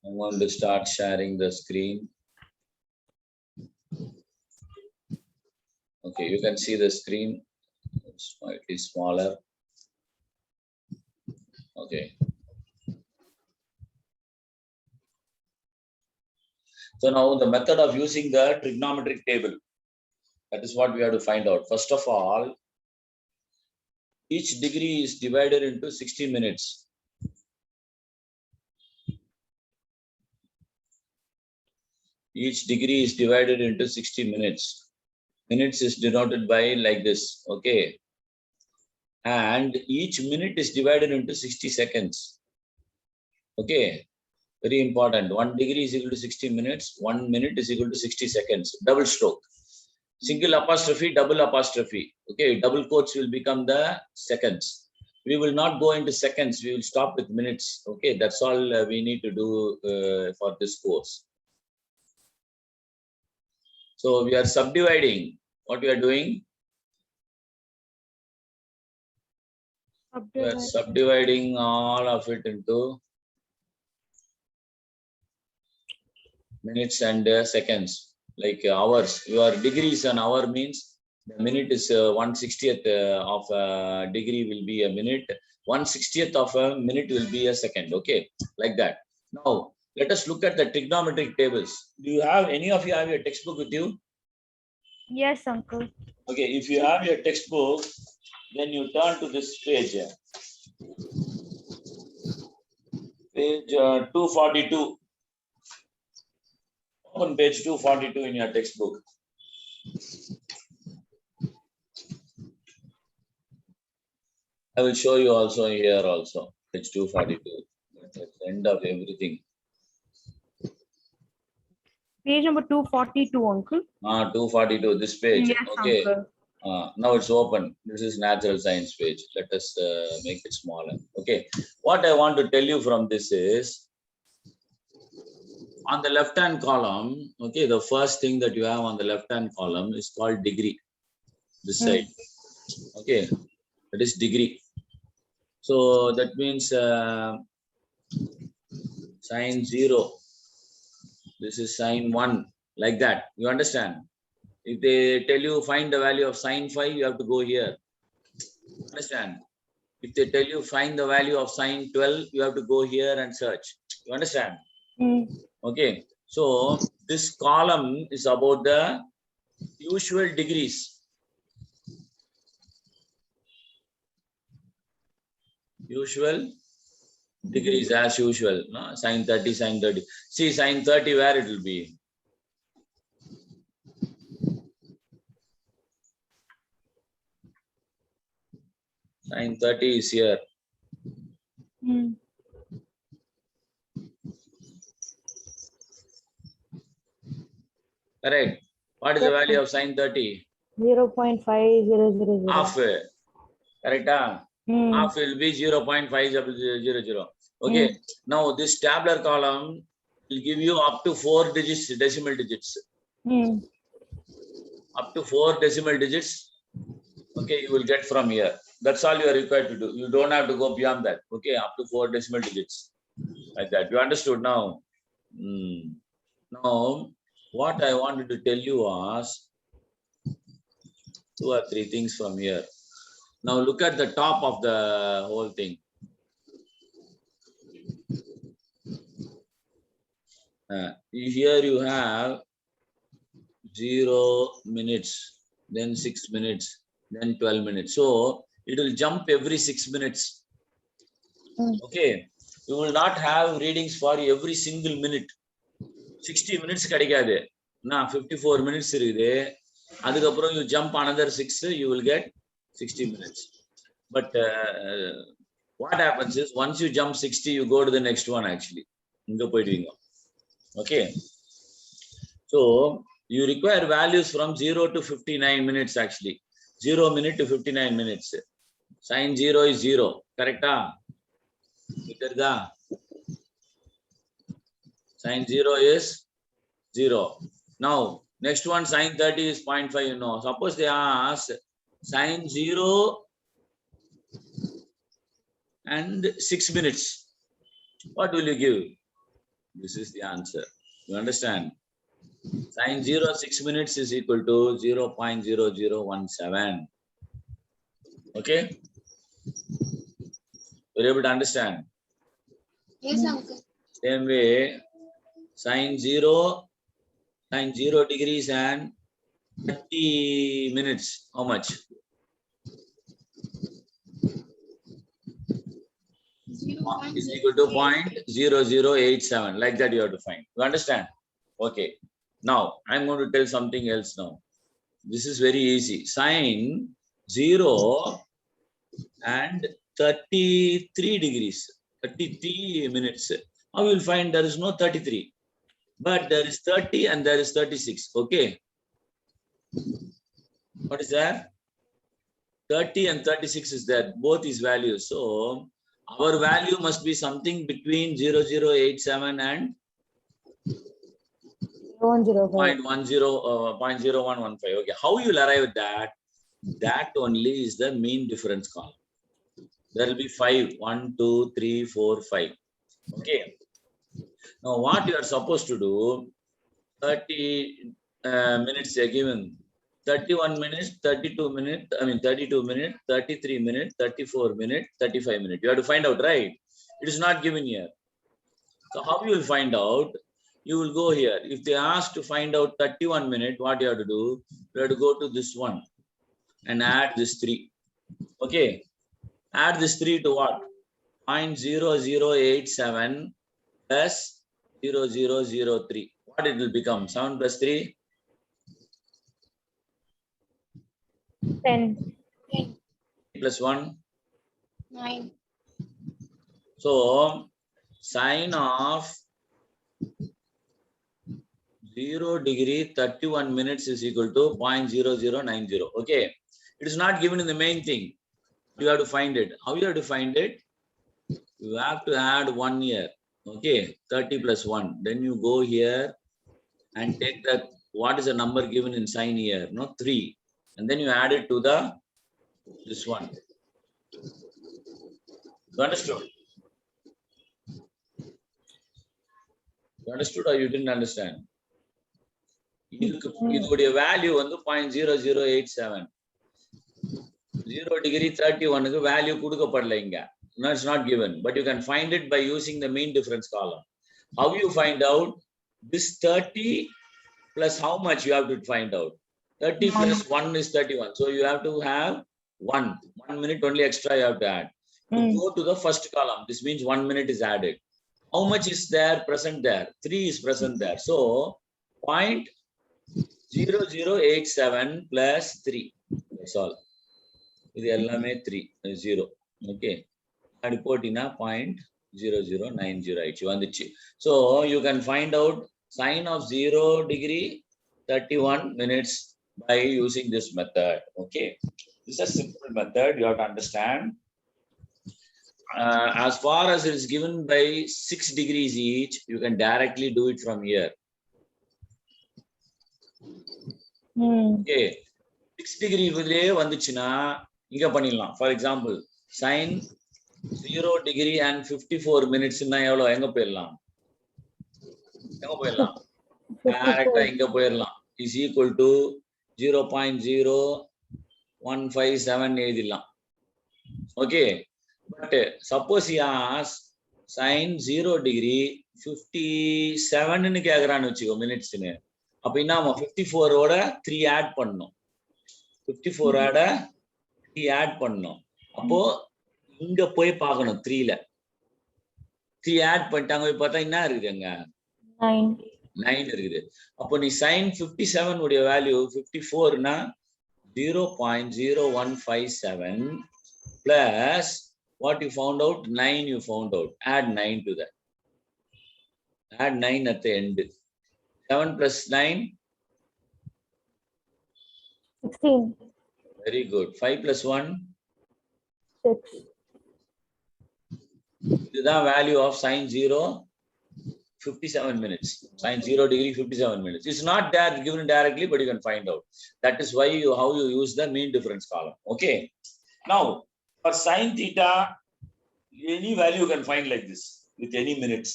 I'm going to start sharing the screen. Okay, you can see the screen. It's slightly smaller. Okay. So now the method of using the trigonometric table. That is what we have to find out. First of all, each degree is divided into 60 minutes. Each degree is divided into 60 minutes. Minutes is denoted by like this. Okay. And each minute is divided into 60 seconds. Okay. Very important. 1 degree is equal to 60 minutes. 1 minute is equal to 60 seconds. Double stroke. Single apostrophe, double apostrophe. Okay. Double quotes will become the seconds. We will not go into seconds. We will stop with minutes. Okay. That's all we need to do for this course. So we are subdividing. What we are doing? We are subdividing all of it into minutes and seconds, like hours. Your degrees an hour means the minute is 1/60th of a degree will be a minute. 1/60th of a minute will be a second. Okay, like that. Now let us look at the trigonometric tables. Do you have any of you have your textbook with you? Yes, uncle. Okay, if you have your textbook, then you turn to this page. Page 242. Open page 242 in your textbook. I will show you also here also. Page 242. That's the end of everything. Page number 242, uncle. 242, this page. Yes, Okay. uncle. Now it's open. This is natural science page. Let us make it smaller. Okay. What I want to tell you from this is, on the left-hand column, okay, the first thing that you have on the left-hand column is called degree. This side. Okay. That is degree. So that means sine 0. This is sine 1. Like that. You understand? If they tell you find the value of sine 5, you have to go here. Understand? If they tell you find the value of sine 12, you have to go here and search. You understand? Okay. So this column is about the usual degrees. Usual degrees as usual. No? Sine 30, sine 30. See sine 30 where it will be. Sine 30 is here. Correct. What is the value of sine 30? 0.5000. Half. Correct? Half will be 0.5000. Okay. Now this tabular column will give you up to 4 digits, decimal digits. Up to 4 decimal digits. Okay, you will get from here. That's all you are required to do. You don't have to go beyond that. Okay, up to 4 decimal digits. Like that. You understood now? Now, what I wanted to tell you was 2 or 3 things from here. Now look at the top of the whole thing. Here you have 0 minutes, then 6 minutes, then 12 minutes. So it will jump every 6 minutes. Okay. You will not have readings for every single minute. 60 minutes kadikade. Now 54 minutes irukide. Adukaprom you jump another 6, you will get 60 minutes. But what happens is once you jump 60, you go to the next one actually. Okay. So you require values from 0 to 59 minutes actually. 0 minute to 59 minutes. Sine 0 is 0. Correct? Sine 0 is 0. Now, next one, sine 30 is 0.5, you know. Suppose they ask sine 0 and 6 minutes. What will you give? This is the answer. You understand? Sine 0 6 minutes is equal to 0.0017. Okay? You're able to understand? Yes, uncle. Same way, sine 0 degrees and 30 minutes. How much? 0.0. Is equal to 0.0087. Like that you have to find. You understand? Okay. Now, I'm going to tell something else now. This is very easy. Sine 0 and 33 degrees, 33 minutes. How you will find there is no 33, but there is 30 and there is 36. Okay. What is there? 30 and 36 is there. Both is values. So our value must be something between 0087 and 105. 0.0115. Okay. How you will arrive at that? That only is the mean difference column. There will be 5. 1, 2, 3, 4, 5. Okay. Now what you are supposed to do? 30 minutes are given. 31 minutes, 32 minutes, 32 minutes, 33 minutes, 34 minutes, 35 minutes. You have to find out, right? It is not given here. So how you will find out? You will go here. If they ask to find out 31 minutes, what you have to do? You have to go to this one and add this 3. Okay. Add this 3 to what? 0.0087 plus 0003. What it will become? 7 plus 3? 10. 10. Plus 1? 9. So, sine of 0 degree 31 minutes is equal to 0.0090. Okay. It is not given in the main thing. You have to find it. How you have to find it? You have to add 1 year. Okay. 30 plus 1. Then you go here and take that. What is the number given in sine here? No, 3. And then you add it to this one. You understood? You understood or you didn't understand? இதோடைய value வந்து 0.0087. 0 degree 31 க்கு value கொடுக்கப்படல இங்க. No, it's not given, but you can find it by using the mean difference column. How you find out? This 30 plus how much you have to find out? 30 plus 1 is 31. So you have to have 1 minute only extra you have to add. To go to the first column, this means 1 minute is added. How much is there present there? 3 is present there. So 0.0087 plus 3. That's all. இது எல்லாமே 3 0. Okay. அது போட்டினா 0.0090 ஆயிடுச்சு வந்துச்சு. So you can find out sine of 0 degree 31 minutes by using this method. Okay. This is a simple method you have to understand. As far as it is given by 6 degrees each, you can directly do it from here. Okay. 6 degree வந்துச்சுன்னா இங்க பண்ணிடலாம். For example, sine 0 degree and 54 minutes எவ்வளவு? எங்க போயிடலாம்? டைரக்டா இங்க போயிடலாம். is equal to 0.0157 எழுதிடலாம். Okay. But suppose he asks sine 0 degree 57 ன்னு கேக்குறான்னு வச்சுக்கோ மினிட்ஸ்னு. அப்ப என்ன 54 ஓட 3 ஆட் பண்ணணும். 54 ஓட 3 ஆட் பண்ணணும். அப்போ இங்க போய் பார்க்கணும் 3ல. 3 ஆட் பண்ணிட்டாங்க போய் பார்த்தா என்ன இருக்குதுங்க? 9 இருக்குது. அப்போ நீ sin 57 உடைய வேல்யூ 54 னா 0.0157 plus what you found out? 9 you found out. Add 9 to that. Add 9 at the end. 7 plus 9? 16. Very good. 5 plus 1? 6. This is the value of sine 0, 57 minutes. Sine 0 degree, 57 minutes. It's not there given directly, but you can find out. That is why how you use the mean difference column. Okay. Now, for sine theta, any value you can find like this with any minutes.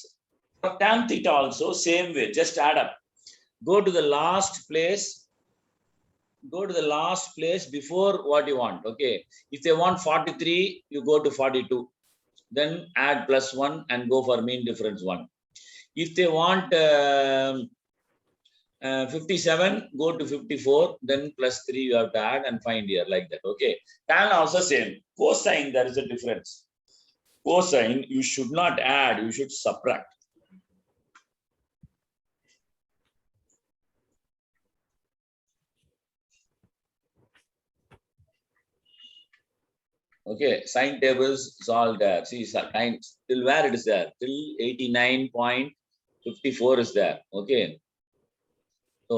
For tan theta also same way, just add up. Go to the last place. Go to the last place before what you want. Okay. If they want 43, you go to 42. Then add +1 and go for mean difference 1. If they want 57, go to 54, then +3 you have to add and find here like that. Okay. Tan also same. Cosine, there is a difference. Cosine, you should not add, you should subtract. Okay, sine tables is all there. See, sine till where it is there? Till 89.54 is there. Okay. So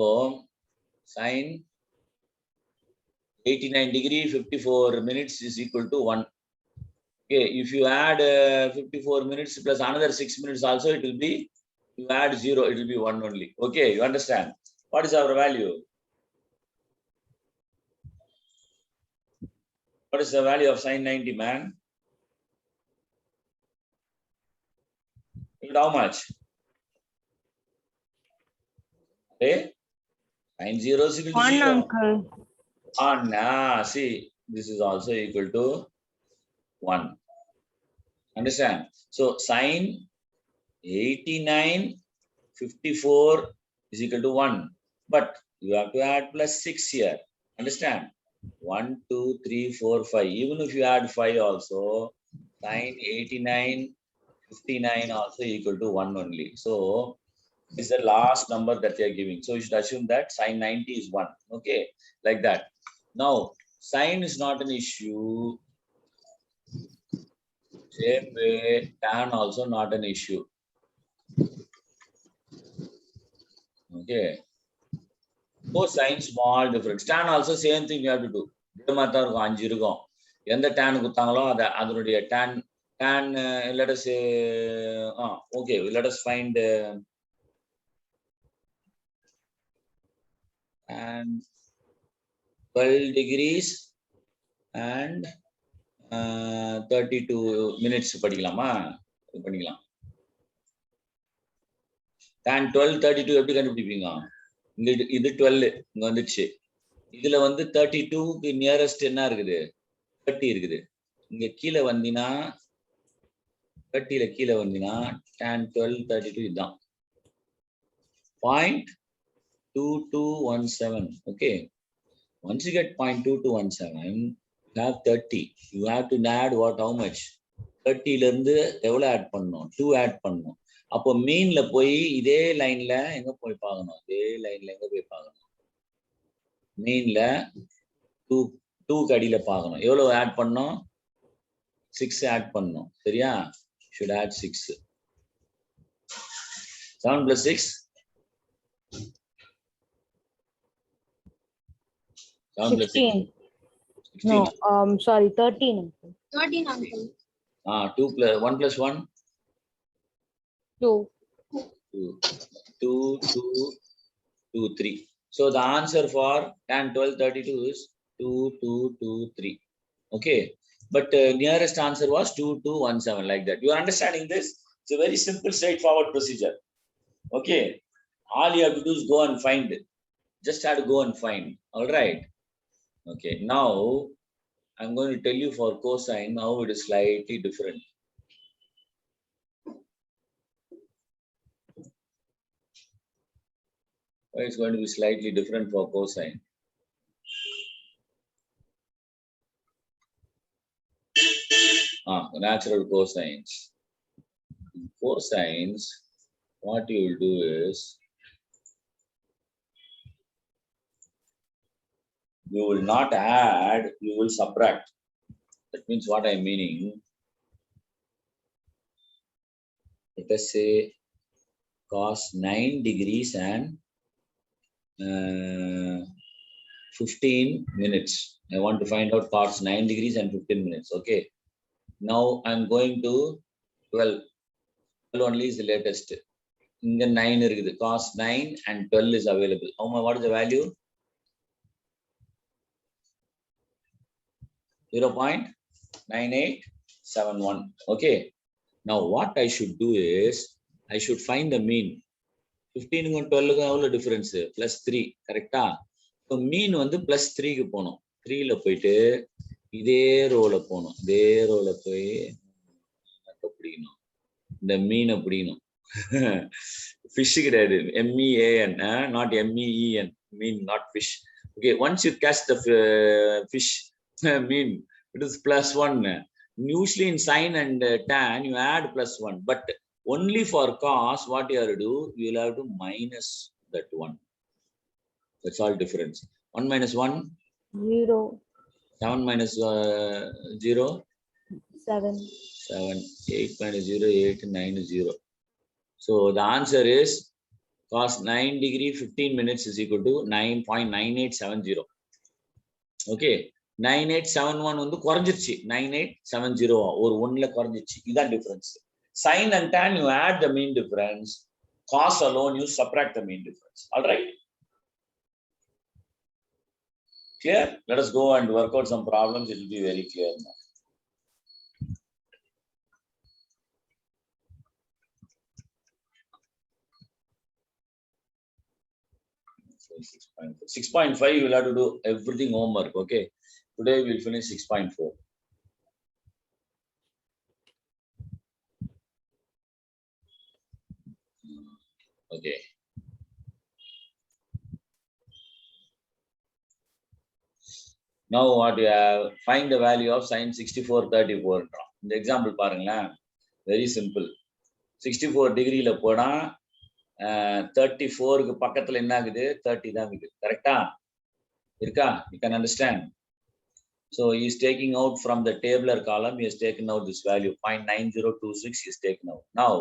sine 89 degree 54 minutes is equal to 1. Okay, if you add 54 minutes plus another 6 minutes also, it will be, you add 0, it will be 1 only. Okay, you understand? What is our value? What is the value of sine 90, man? How much? Okay, sine 0 is equal to 1, 0. uncle. See, this is also equal to 1. Understand? So sine 89.54 is equal to 1. But you have to add +6 here. Understand? 1, 2, 3, 4, 5. Even if you add 5 also, sine 89.59 also equal to 1 only. So this is the last number that they are giving. So you should assume that sine 90 is 1. Okay, like that. Now, sine is not an issue. Same way, tan also not an issue. Okay. Cosine small difference. Tan also same thing you have to do. எந்த tan குத்தாங்களோ அதனுடைய tan let us say okay, let us find tan 12 degrees and 32 minutes படிக்கலாமா? பண்ணிக்கலாம். tan 12 32 எப்படி கண்டுபிடிப்பீங்க? இது 12 இங்க வந்துச்சு. இதுல வந்து 32க்கு நியரஸ்ட் என்ன இருக்குது? 30 இருக்குது. இங்க கீழே வந்தினா 30ல கீழே வந்தினா tan 12 32 இதுதான். 0.2217. Okay. Once you get 0.2217, you have 30. You have to add what? How much? 30ல இருந்து எவ்வளவு ஆட் பண்ணணும்? 2 ஆட் பண்ணணும். அப்போ மீன்ல போய் இதே லைன்ல எங்க போய் பார்க்கணும்? இதே லைன்ல எங்க போய் பார்க்கணும்? மீன்ல 2 அடியில பார்க்கணும். எவ்வளவு ஆட் பண்ணணும்? 6 ஆட் பண்ணணும். சரியா? should add 6. 7 plus 6. 7 plus 6. 16. No, sorry, 13, uncle. 13, uncle. 2 plus 1 plus 1. 2. 2, 3. So the answer for tan 12 32 is 2, 2, 2, 3. Okay, but nearest answer was 2217, like that. You are understanding this? It's a very simple, straightforward procedure. Okay, all you have to do is go and find it. Just have to go and find. All right. Okay, now I'm going to tell you for cosine how it is slightly different. It's going to be slightly different for cosine. Natural cosines. Cosines, what you will do is, you will not add, you will subtract. That means what I'm meaning, let us say cos 9 degrees and 15 minutes. I want to find out cos 9 degrees and 15 minutes. Okay. Now I'm going to 12. 12 only is the latest. In the 9 இருக்குது. Cos 9 and 12 is available. What is the value? 0.9871. Okay. Now what I should do is, I should find the mean. 15 க்கும் 12 க்கும் எவ்வளவு difference? +3. கரெக்டா? இப்போ மீன் வந்து +3க்கு போகணும். 3ல போயிட்டு இதே ரோல போகணும். இதே ரோல போய் பிடிக்கணும். இந்த மீனை பிடிக்கணும். ஃபிஷ் கிடையாது. MEAN, not MEEN. Mean, not fish. Okay, once you catch the fish, mean, it is +1. Usually in sin and tan, you add +1. But only for cos, what you have to do, you will have to minus that 1. That's all difference. 1 minus 1? 0. 7 minus 0? 7. 7. 8 minus 0, 8, 9 is 0. So the answer is cos 9 degree 15 minutes is equal to 9.9870. Okay. 9871 வந்து குறைஞ்சிருச்சு. 9870 ஒரு 1ல குறைஞ்சிருச்சு. இதான் difference. Sin and tan you add the mean difference. Cos alone you subtract the mean difference. All right. Clear? Let us go and work out some problems. It will be very clear now. So 6.5 you will have to do everything homework. Okay. Today we will finish 6.4. Okay. Now what you have, find the value of sin 6434. இந்த example பாருங்களேன். Very simple. 64 டிகிரியில போனா 34க்கு பக்கத்துல என்ன ஆகுது? 30 தான் ஆகுது. கரெக்டா? இருக்கா? You can understand. So he is taking out from the tabular column, he has taken out this value 0.9026 is taken out. Now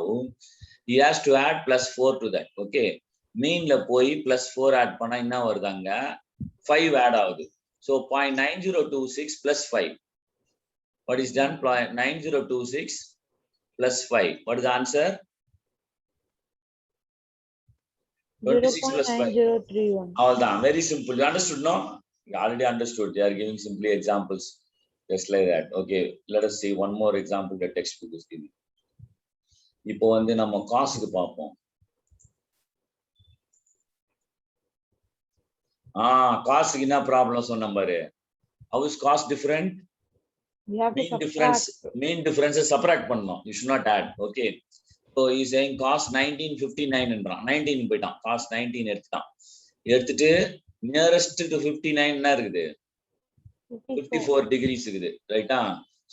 he has to add +4 to that. Okay. Meanல போய் +4 add பண்ணா என்ன வருதாங்க? 5 add ஆகுது. So 0.9026 plus 5. What is done? 0.9026 plus 5. What is the answer? 26 plus 5. 0.9031. All done. Very simple. You understood, no? You already understood. They are giving simply examples. Just like that. Okay. Let us see one more example the textbook is giving. இப்போ வந்து நம்ம காசுக்கு பார்ப்போம். காசுக்கு என்ன problem சொன்ன பாரு. How is cost different? You have to Mean difference subtract பண்ணனும். You should not add. Okay. So he is saying cost 1959 என்றான். 19 போய்ட்டான். cost 19 எடுத்துட்டான். எடுத்துட்டு nearest to 59 என்ன இருக்குது? 54 degrees இருக்குது. ரைட்டா?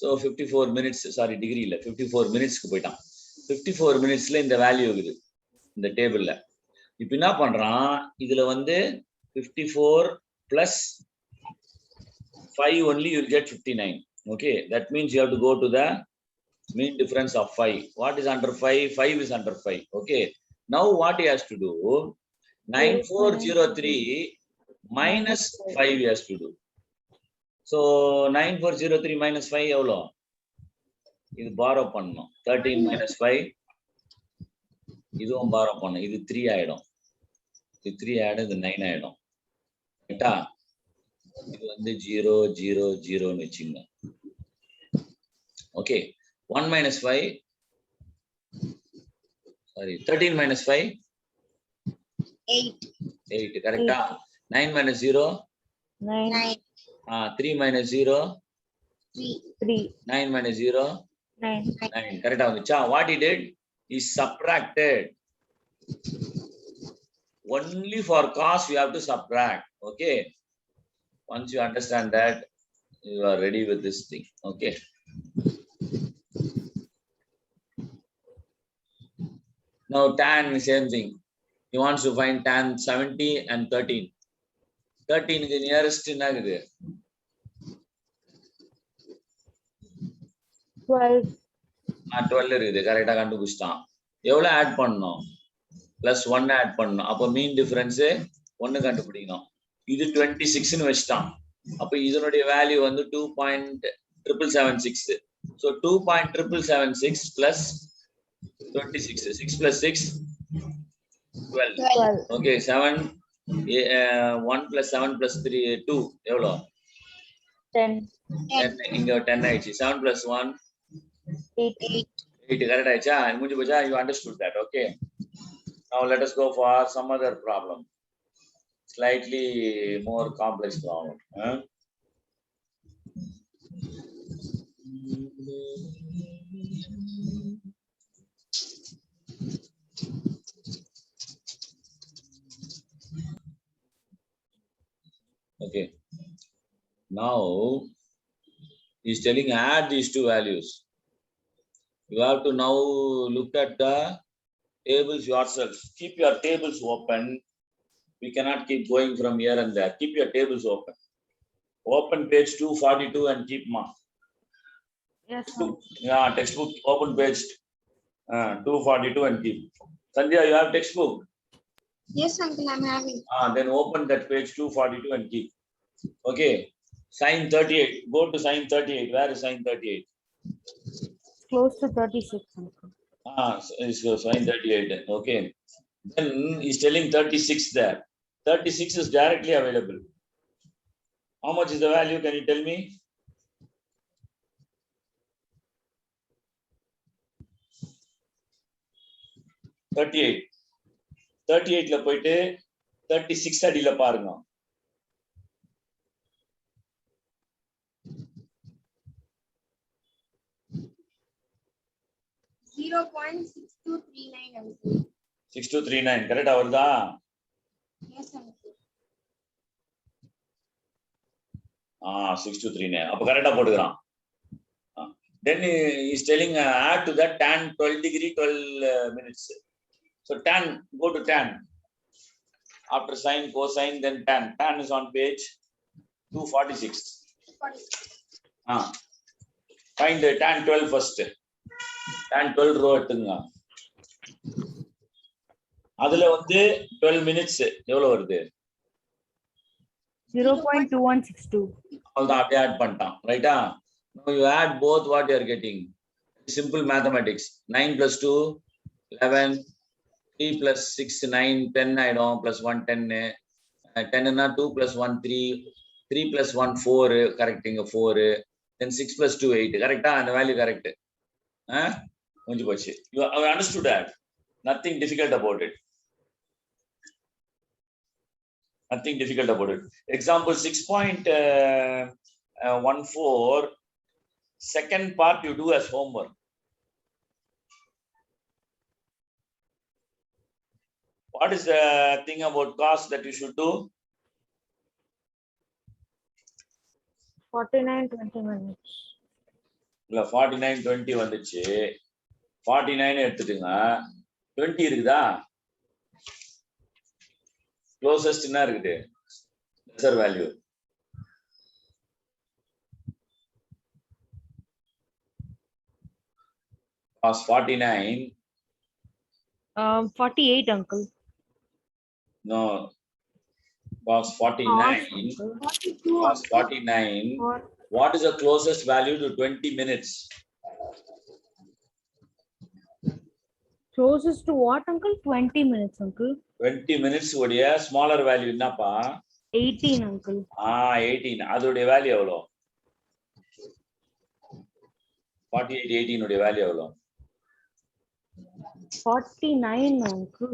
So 54 minutes, sorry degree இல்ல. 54 minutesக்கு போய்ட்டான். 54 minutesல இந்த வேல்யூ இருக்குது. இந்த டேபிள்ல. இப்போ என்ன பண்றான்? இதுல வந்து 54 plus 5 only you will get 59. Okay, that means you have to go to the mean difference of 5. What is under 5? 5 is under 5. Okay, now what he has to do? 9403 minus 5 he has to do. So 9403 minus 5 எவ்வளோ? இது borrow பண்ணணும். 13 minus 5 இதுவும் borrow பண்ணணும். இது 3 ஆயிடும். இது 3 ஆயிடும், இது 9 ஆயிடும். ரைட்டா? இது வந்து 0 0 0 ன்னு வெச்சுங்க. ஓகே. 1 minus 5 sorry 13 minus 5 8 கரெக்ட்டா? 9 minus 0 9. 3 minus 0 3. 9 minus 0 9 கரெக்ட்டா வந்துச்சா? What he did? He subtracted. Only for cos you have to subtract. Okay. Once you understand that, you are ready with this thing. Okay. Now tan, same thing. He wants to find tan 70 and 13. 13 is the nearest என்ன ஆகுது? 12. 12 இருக்குது. கரெக்டா கண்டுபிடிச்சிட்டான். எவ்வளவு add பண்ணணும்? +1 add பண்ணணும். அப்ப மீன் difference 1 கண்டுபிடிக்கணும். இது 26 ன்னு வெச்சிட்டான். அப்ப இதனுடைய வேல்யூ வந்து 2.776. So 2.776 plus 26. 6 plus 6 12. Okay, 7 1 plus 7 plus 3 2 எவ்வளோ? 10. 10 இங்க 10 ஆயிடுச்சு. 7 plus 1 8. 8 correct ஆயிச்சா முடிஞ்சு போச்சா you understood that okay now let us go for some other problem slightly more complex problem okay now he's telling add these two values. You have to now look at the tables yourself. Keep your tables open. We cannot keep going from here and there. Keep your tables open. Open page 242 and keep mark. Yes, Textbook. Yeah, textbook. Open page 242 and keep. Sandhya, you have textbook? Yes, uncle, I'm having. Then open that page 242 and keep. Okay. Sign 38. Go to sign 38. Where is sign 38? close to 36, uncle. So sign 38. Okay. Then he's telling 36 there. 36 is directly available. How much is the value? Can you tell me? $38. 38 ல போயிட்டு 36 அடியில பாருங்க. $0.6239, uncle. 6239 கரெக்டா வருதா? Yes, uncle. 6239 அப்ப கரெக்டா போட்டுக்கறான். Then he is telling add to that tan 12 degree 12 minutes. So tan, go to tan. After sine, cosine, then tan. Tan is on page 246. 246. Find the tan 12 first. Tan 12 row எடுத்துங்க. அதுல வந்து 12 minutes எவ்வளவு வருது? 0.2162. அவ்வளவுதான் அப்படியே add பண்ணிட்டான். ரைட்டா? Now you add both what you are getting. Simple mathematics. 9 plus 2, 11. 3 plus 6, 9, 10 ஆயிடும். Plus 1, 10. 10 னா 2 plus 1, 3. 3 plus 1, 4. Correct இங்க 4. Then 6 plus 2, 8. கரெக்டா? அந்த வேல்யூ கரெக்ட். முடிஞ்சு போச்சு. You understood that? Nothing difficult about it. Nothing difficult about it. Example 6.14. Second part you do as homework. What is the thing about cos that you should do? 49.20 minutes. இல்ல 49.20 வந்துச்சு. 49 எடுத்துட்டுங்க. 20 இருக்குதா? Closest என்ன இருக்குது? Lesser value. Cos 49. 48, uncle. No. Cos 49. Cos 49. What is the closest value to 20 minutes? Closest to what, uncle? 20 minutes, uncle. 20 minutes உடைய smaller value என்னப்பா? 18, uncle. 18. அதோடைய value எவ்வளோ? 48, 18 உடைய வேல்யூ எவ்வளோ? 49, uncle.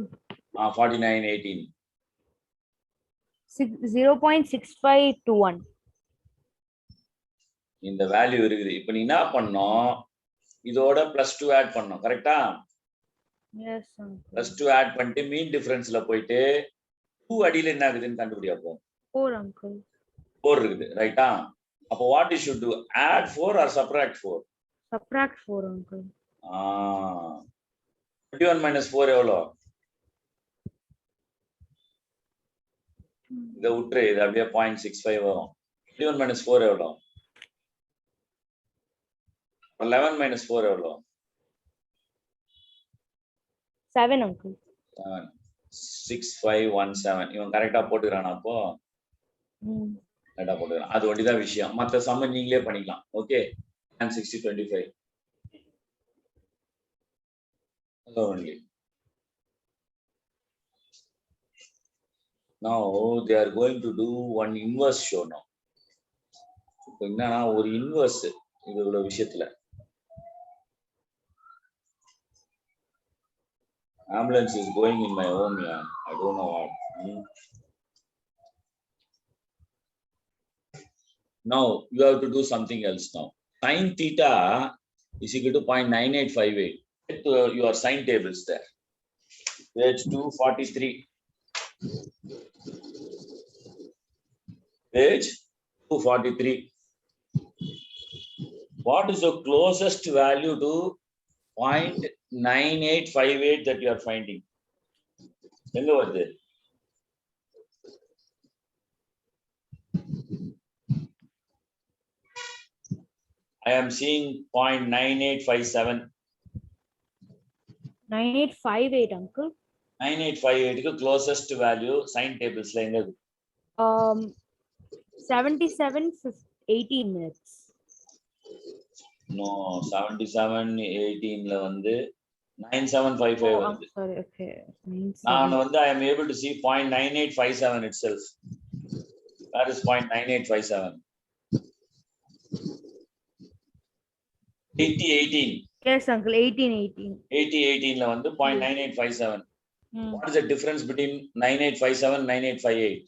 49, 18. 0.6521. இந்த வேல்யூ இருக்குது. இப்போ நீ என்ன பண்ணணும்? இதோட +2 ஆட் பண்ணணும். கரெக்ட்டா? Yes, uncle. +2 ஆட் பண்ணிட்டு மீன் டிஃபரன்ஸ்ல போயிட்டு 2 அடியில என்ன ஆகுதுன்னு கண்டுபிடியா போ. 4, uncle. 4 இருக்குது. ரைட்டா? அப்போ what you should do? Add 4 or subtract 4? Subtract 4, uncle. 21 minus 4 எவ்வளோ? இத விட்டுரு, இது அப்படியே 0.65 வரும். 21 minus 4 எவ்வளோ? 11 minus 4 எவ்வளோ? 7, uncle. 6517. இவன் கரெக்டா போட்டுக்கிறானா அப்போ? கரெக்டா போட்டுக்கிறான். அது ஒண்டிதான் விஷயம். மற்ற சம்ம நீங்களே பண்ணிக்கலாம். Okay. 6025. Only. Now they are going to do one inverse show now. இப்போ என்னன்னா ஒரு இன்வர்ஸ் இதோட விஷயத்துல Ambulance is going in my home, yeah. I don't know what. Now you have to do something else now. Sin theta is equal to 0.9858. Get your sine tables there. Page 243. Page 243. What is the closest value to 0.9858 that you are finding? எங்க வருது? I am seeing 0.9857. 9858, uncle. 9858 க்கு closest value sine tables ல எங்க இருக்கு? 77:18 minutes. No, 77:18 ல வந்து 9755 I'm வருது. sorry, okay. நான் வந்து I am able to see 0.9857 itself. That is 0.9857. 8018. Yes, uncle. 1818. 8018 ல வந்து 0.9857. What is the difference between 9857 and 9858?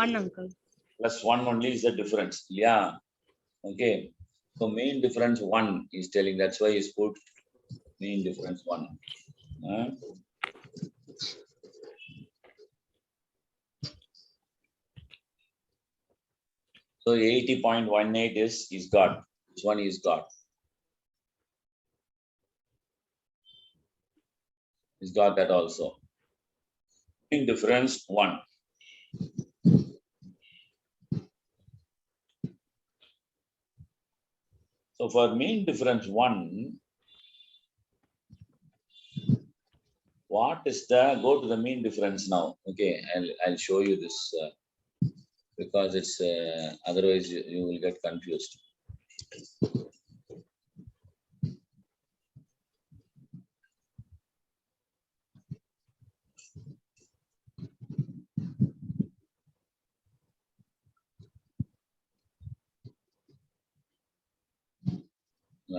1, uncle. Plus 1 only is the difference. Yeah. Okay. So main difference 1 is telling. That's why is put main difference 1. So 80.18 is got. This one is got. Is got that also. Main difference 1. So for mean difference 1, what is the, go to the mean difference now. Okay, I'll show you this because it's otherwise you will get confused.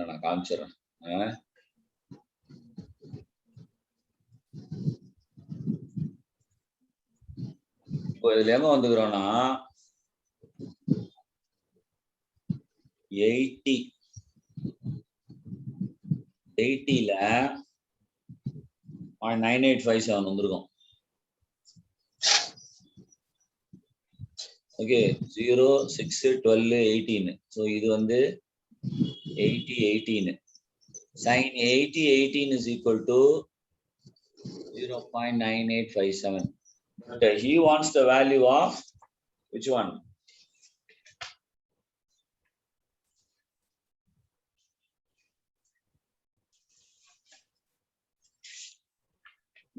நான் காமிச்சிடுறேன். இப்போ இதுல எங்க வந்துக்கிறோம்னா 80ல 0.9857 வந்திருக்கும். Okay 0, 6, 12, 18. So இது வந்து 8018. Sin 8018 is equal to 0.9857. But he wants the value of which one?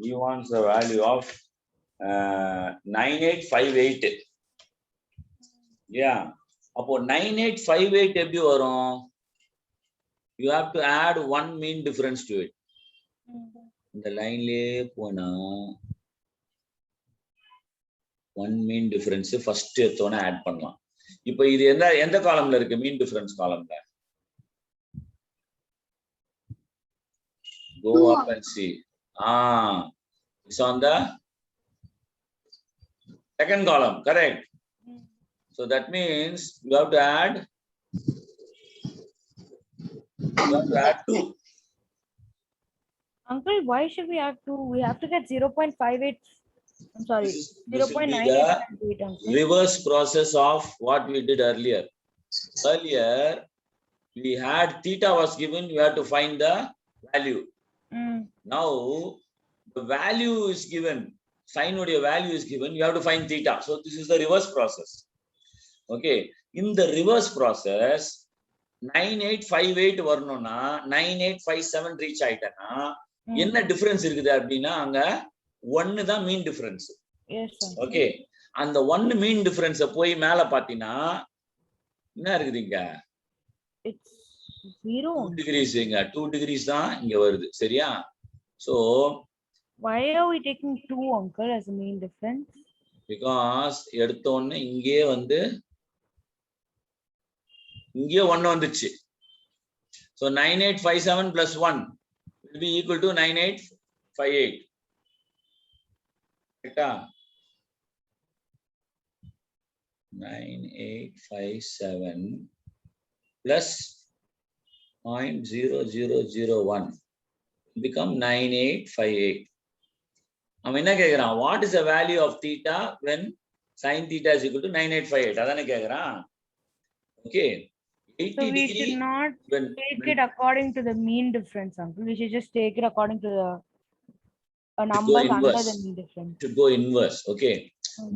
He wants the value of 9858. Yeah. அப்போ 9858 எப்படி வரும்? You have to add one mean difference to it. இந்த லைன்லயே போனா one mean difference first எடுத்தோனே add பண்ணலாம். இப்போ இது எந்த காலம்ல இருக்கு? மீன் டிஃபரன்ஸ் காலம்ல. Go up and see. It's on the second column, correct? So that means you have to add 2. Uncle, why should we add 2? We have to get 0.58. I'm sorry, This will be 0.98. the reverse process of what we did earlier. Earlier, we had theta was given, you have to find the value. Now, the value is given, sine value is given, you have to find theta. So this is the reverse process. Okay, in the reverse process, 9858 வரணும்னா 9857 reach ஆயிட்டனா என்ன difference இருக்குது அப்படின்னா அங்க 1 தான் மீன் difference. Okay, அந்த 1 மீன் difference போய் மேல பாத்தீனா என்ன இருக்குது இங்க? It's 0. 2 degrees இங்க 2 degrees தான் இங்க வருது. சரியா? So why are we taking 2, uncle, as a mean difference? Because எடுத்த உடனே இங்கே வந்து இங்கே 1 வந்துச்சு. So 9857 plus 1 will be equal to 9858. Correct? 9857 plus 0.0001 become 9858. அவன் என்ன கேக்குறான்? What is the value of theta when sin theta is equal to 9858? அதானே கேக்குறான். Okay. 80 So we degree should not when take it according to the mean difference, uncle. We should just take it according to the numbers under inverse. the mean difference. to go inverse. Okay.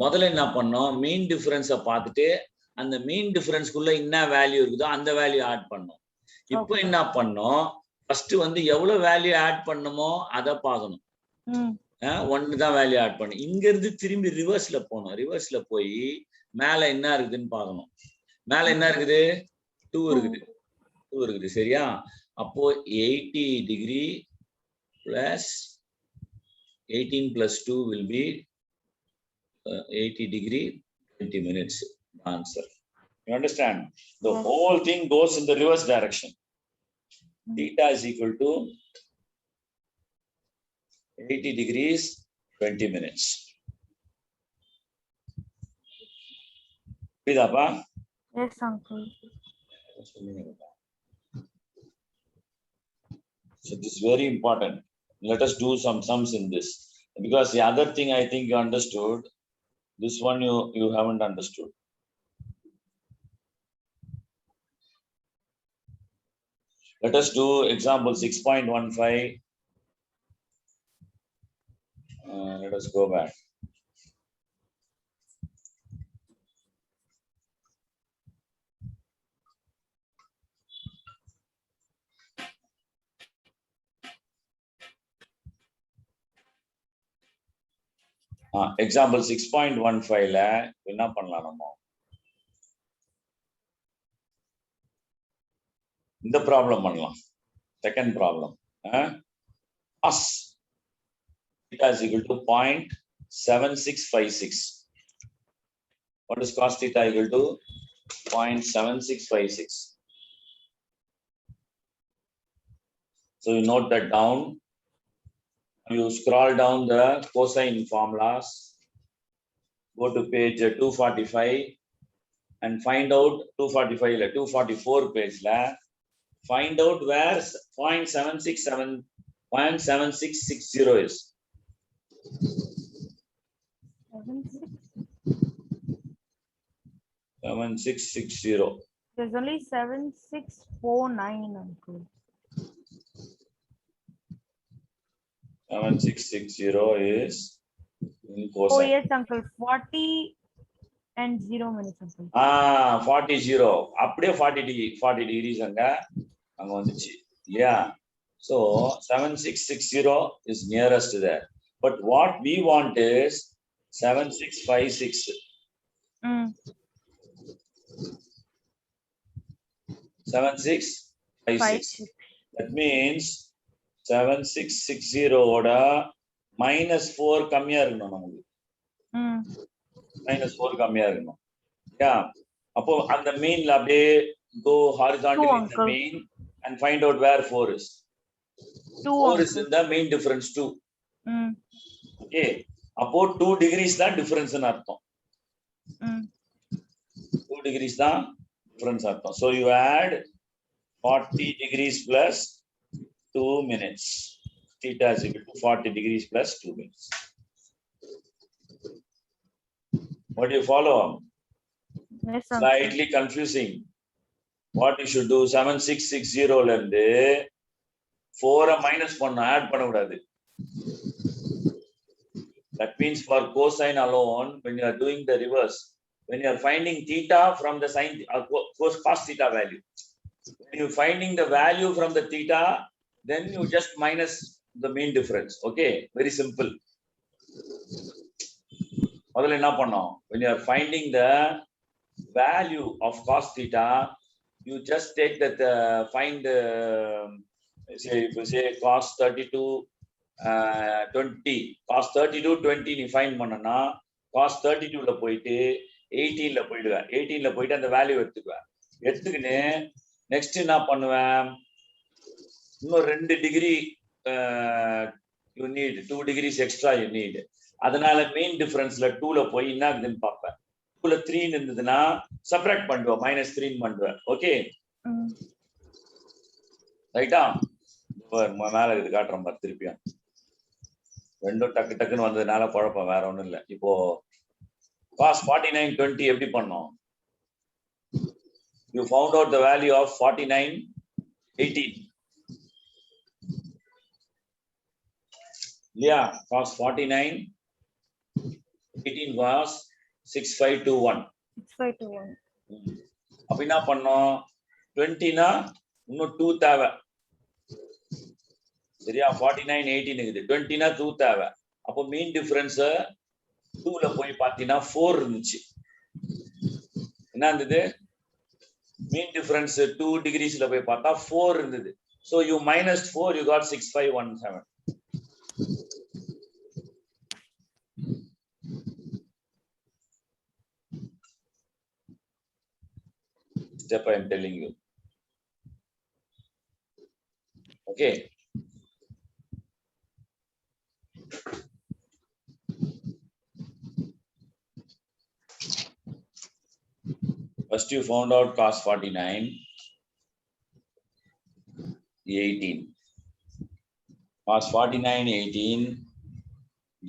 முதல்ல என்ன பண்ணோம்? மீன் டிஃபரன்ஸை பார்த்துட்டு அந்த மீன் டிஃபரன்ஸ்க்குள்ள என்ன value இருக்குதோ அந்த value add பண்ணோம். இப்போ என்ன பண்ணோம்? ஃபர்ஸ்ட் வந்து எவ்வளவு வேல்யூ ஆட் பண்ணணுமோ அதை பார்க்கணும். ஒன்னு தான் வேல்யூ ஆட் பண்ணும். இங்க இருந்து திரும்பி ரிவர்ஸ்ல போகணும். ரிவர்ஸ்ல போய் மேல என்ன இருக்குதுன்னு பார்க்கணும். மேல என்ன இருக்குது? 2 இருக்குது. 2 இருக்குது. சரியா? அப்போ 80 degree plus 18 plus 2 will be 80 degree 20 minutes. Answer. You understand? The whole thing goes in the reverse direction. Theta is equal to 80 degrees 20 minutes. Vidapa? Yes, uncle. So this is very important. Let us do some sums in this. Because the other thing I think you understood, this one you haven't understood. Let us do example 6.15. Let us go back. Example 6.15 ல என்ன பண்ணலாம் நம்ம? இந்த problem பண்ணலாம். Second problem. cos theta is equal to 0.7656. What is cos theta equal to? 0.7656. So you note that down. You scroll down the cosine formulas, go to page 245 and find out 244 page la, find out where 0.7660 is. 7660. There's only 7649, uncle. 7660 is in cosine. Oh yes, uncle. 40 and 0 minutes, uncle. 40 0. அப்படியே 40 degrees அங்க வந்துச்சு. Yeah. So 7660 is nearest there. But what we want is 7656. 7656. That means 7660 ஓட -4 கம்மியா இருக்கணும் நமக்கு. -4 கம்மியா இருக்கணும். Yeah. அப்போ அந்த மீன்ல அப்படியே go horizontally in the mean and find out where 4 is. 4 is in the mean difference 2. Okay. அப்போ 2 degrees தான் difference ன்னு அர்த்தம். 2 degrees தான் difference அர்த்தம். So you add 40 degrees plus 2 minutes. Theta is equal to 40 degrees plus 2 minutes. What do you follow? Yes, Slightly confusing. What you should do? 7660 ல இருந்து 4 minus 1 add பண்ண கூடாது. That means for cosine alone, when you are doing the reverse, when you are finding theta from the sin cos theta value, when you are finding the value from the theta, then you just minus the mean difference. Okay, very simple. முதல்ல என்ன பண்ணோம்? When you are finding the value of cos theta, you just take that find say if you say cos 32 20 cos 32 20 நீ find பண்ணனா cos 32 ல போயிட்டு 18 ல போயிடுவேன். 18 ல போயிட்டு அந்த வேல்யூ எடுத்துக்கினு நெக்ஸ்ட் என்ன பண்ணுவேன்? இன்னும் 2 degree you need 2 degrees extra you need. அதனால mean differenceல 2ல போய் என்ன இருக்குதுன்னு பார்ப்பேன். 2ல 3 இருந்ததுன்னா subtract பண்ணுவேன் -3 பண்ணுவேன். ஓகே ரைட்டா? மேல இது காட்டுறேன் பாரு திருப்பியும். ரெண்டும் டக்கு டக்குன்னு வந்ததுனால குழப்பம், வேற ஒண்ணும் இல்லை. இப்போ cos 4920 எப்படி பண்ணோம்? You found out the value of 4918. Yeah, cos 4918 was 6521. 6521. அப்ப என்ன பண்ணோம்? 20 னா இன்னும் 2 தேவை. சரியா? 4918 இருக்குது. 20 னா 2 தேவை. அப்போ மீன் டிஃபரன்ஸ் 2ல போய் பார்த்தீங்கன்னா 4 இருந்துச்சு. என்ன இருந்தது? மீன் டிஃபரன்ஸ் 2 டிகிரிஸ்ல போய் பார்த்தா 4 இருந்தது. So you minus 4, you got 6517. Step I am telling you. Okay. First you found out cos 4918. Cos 4918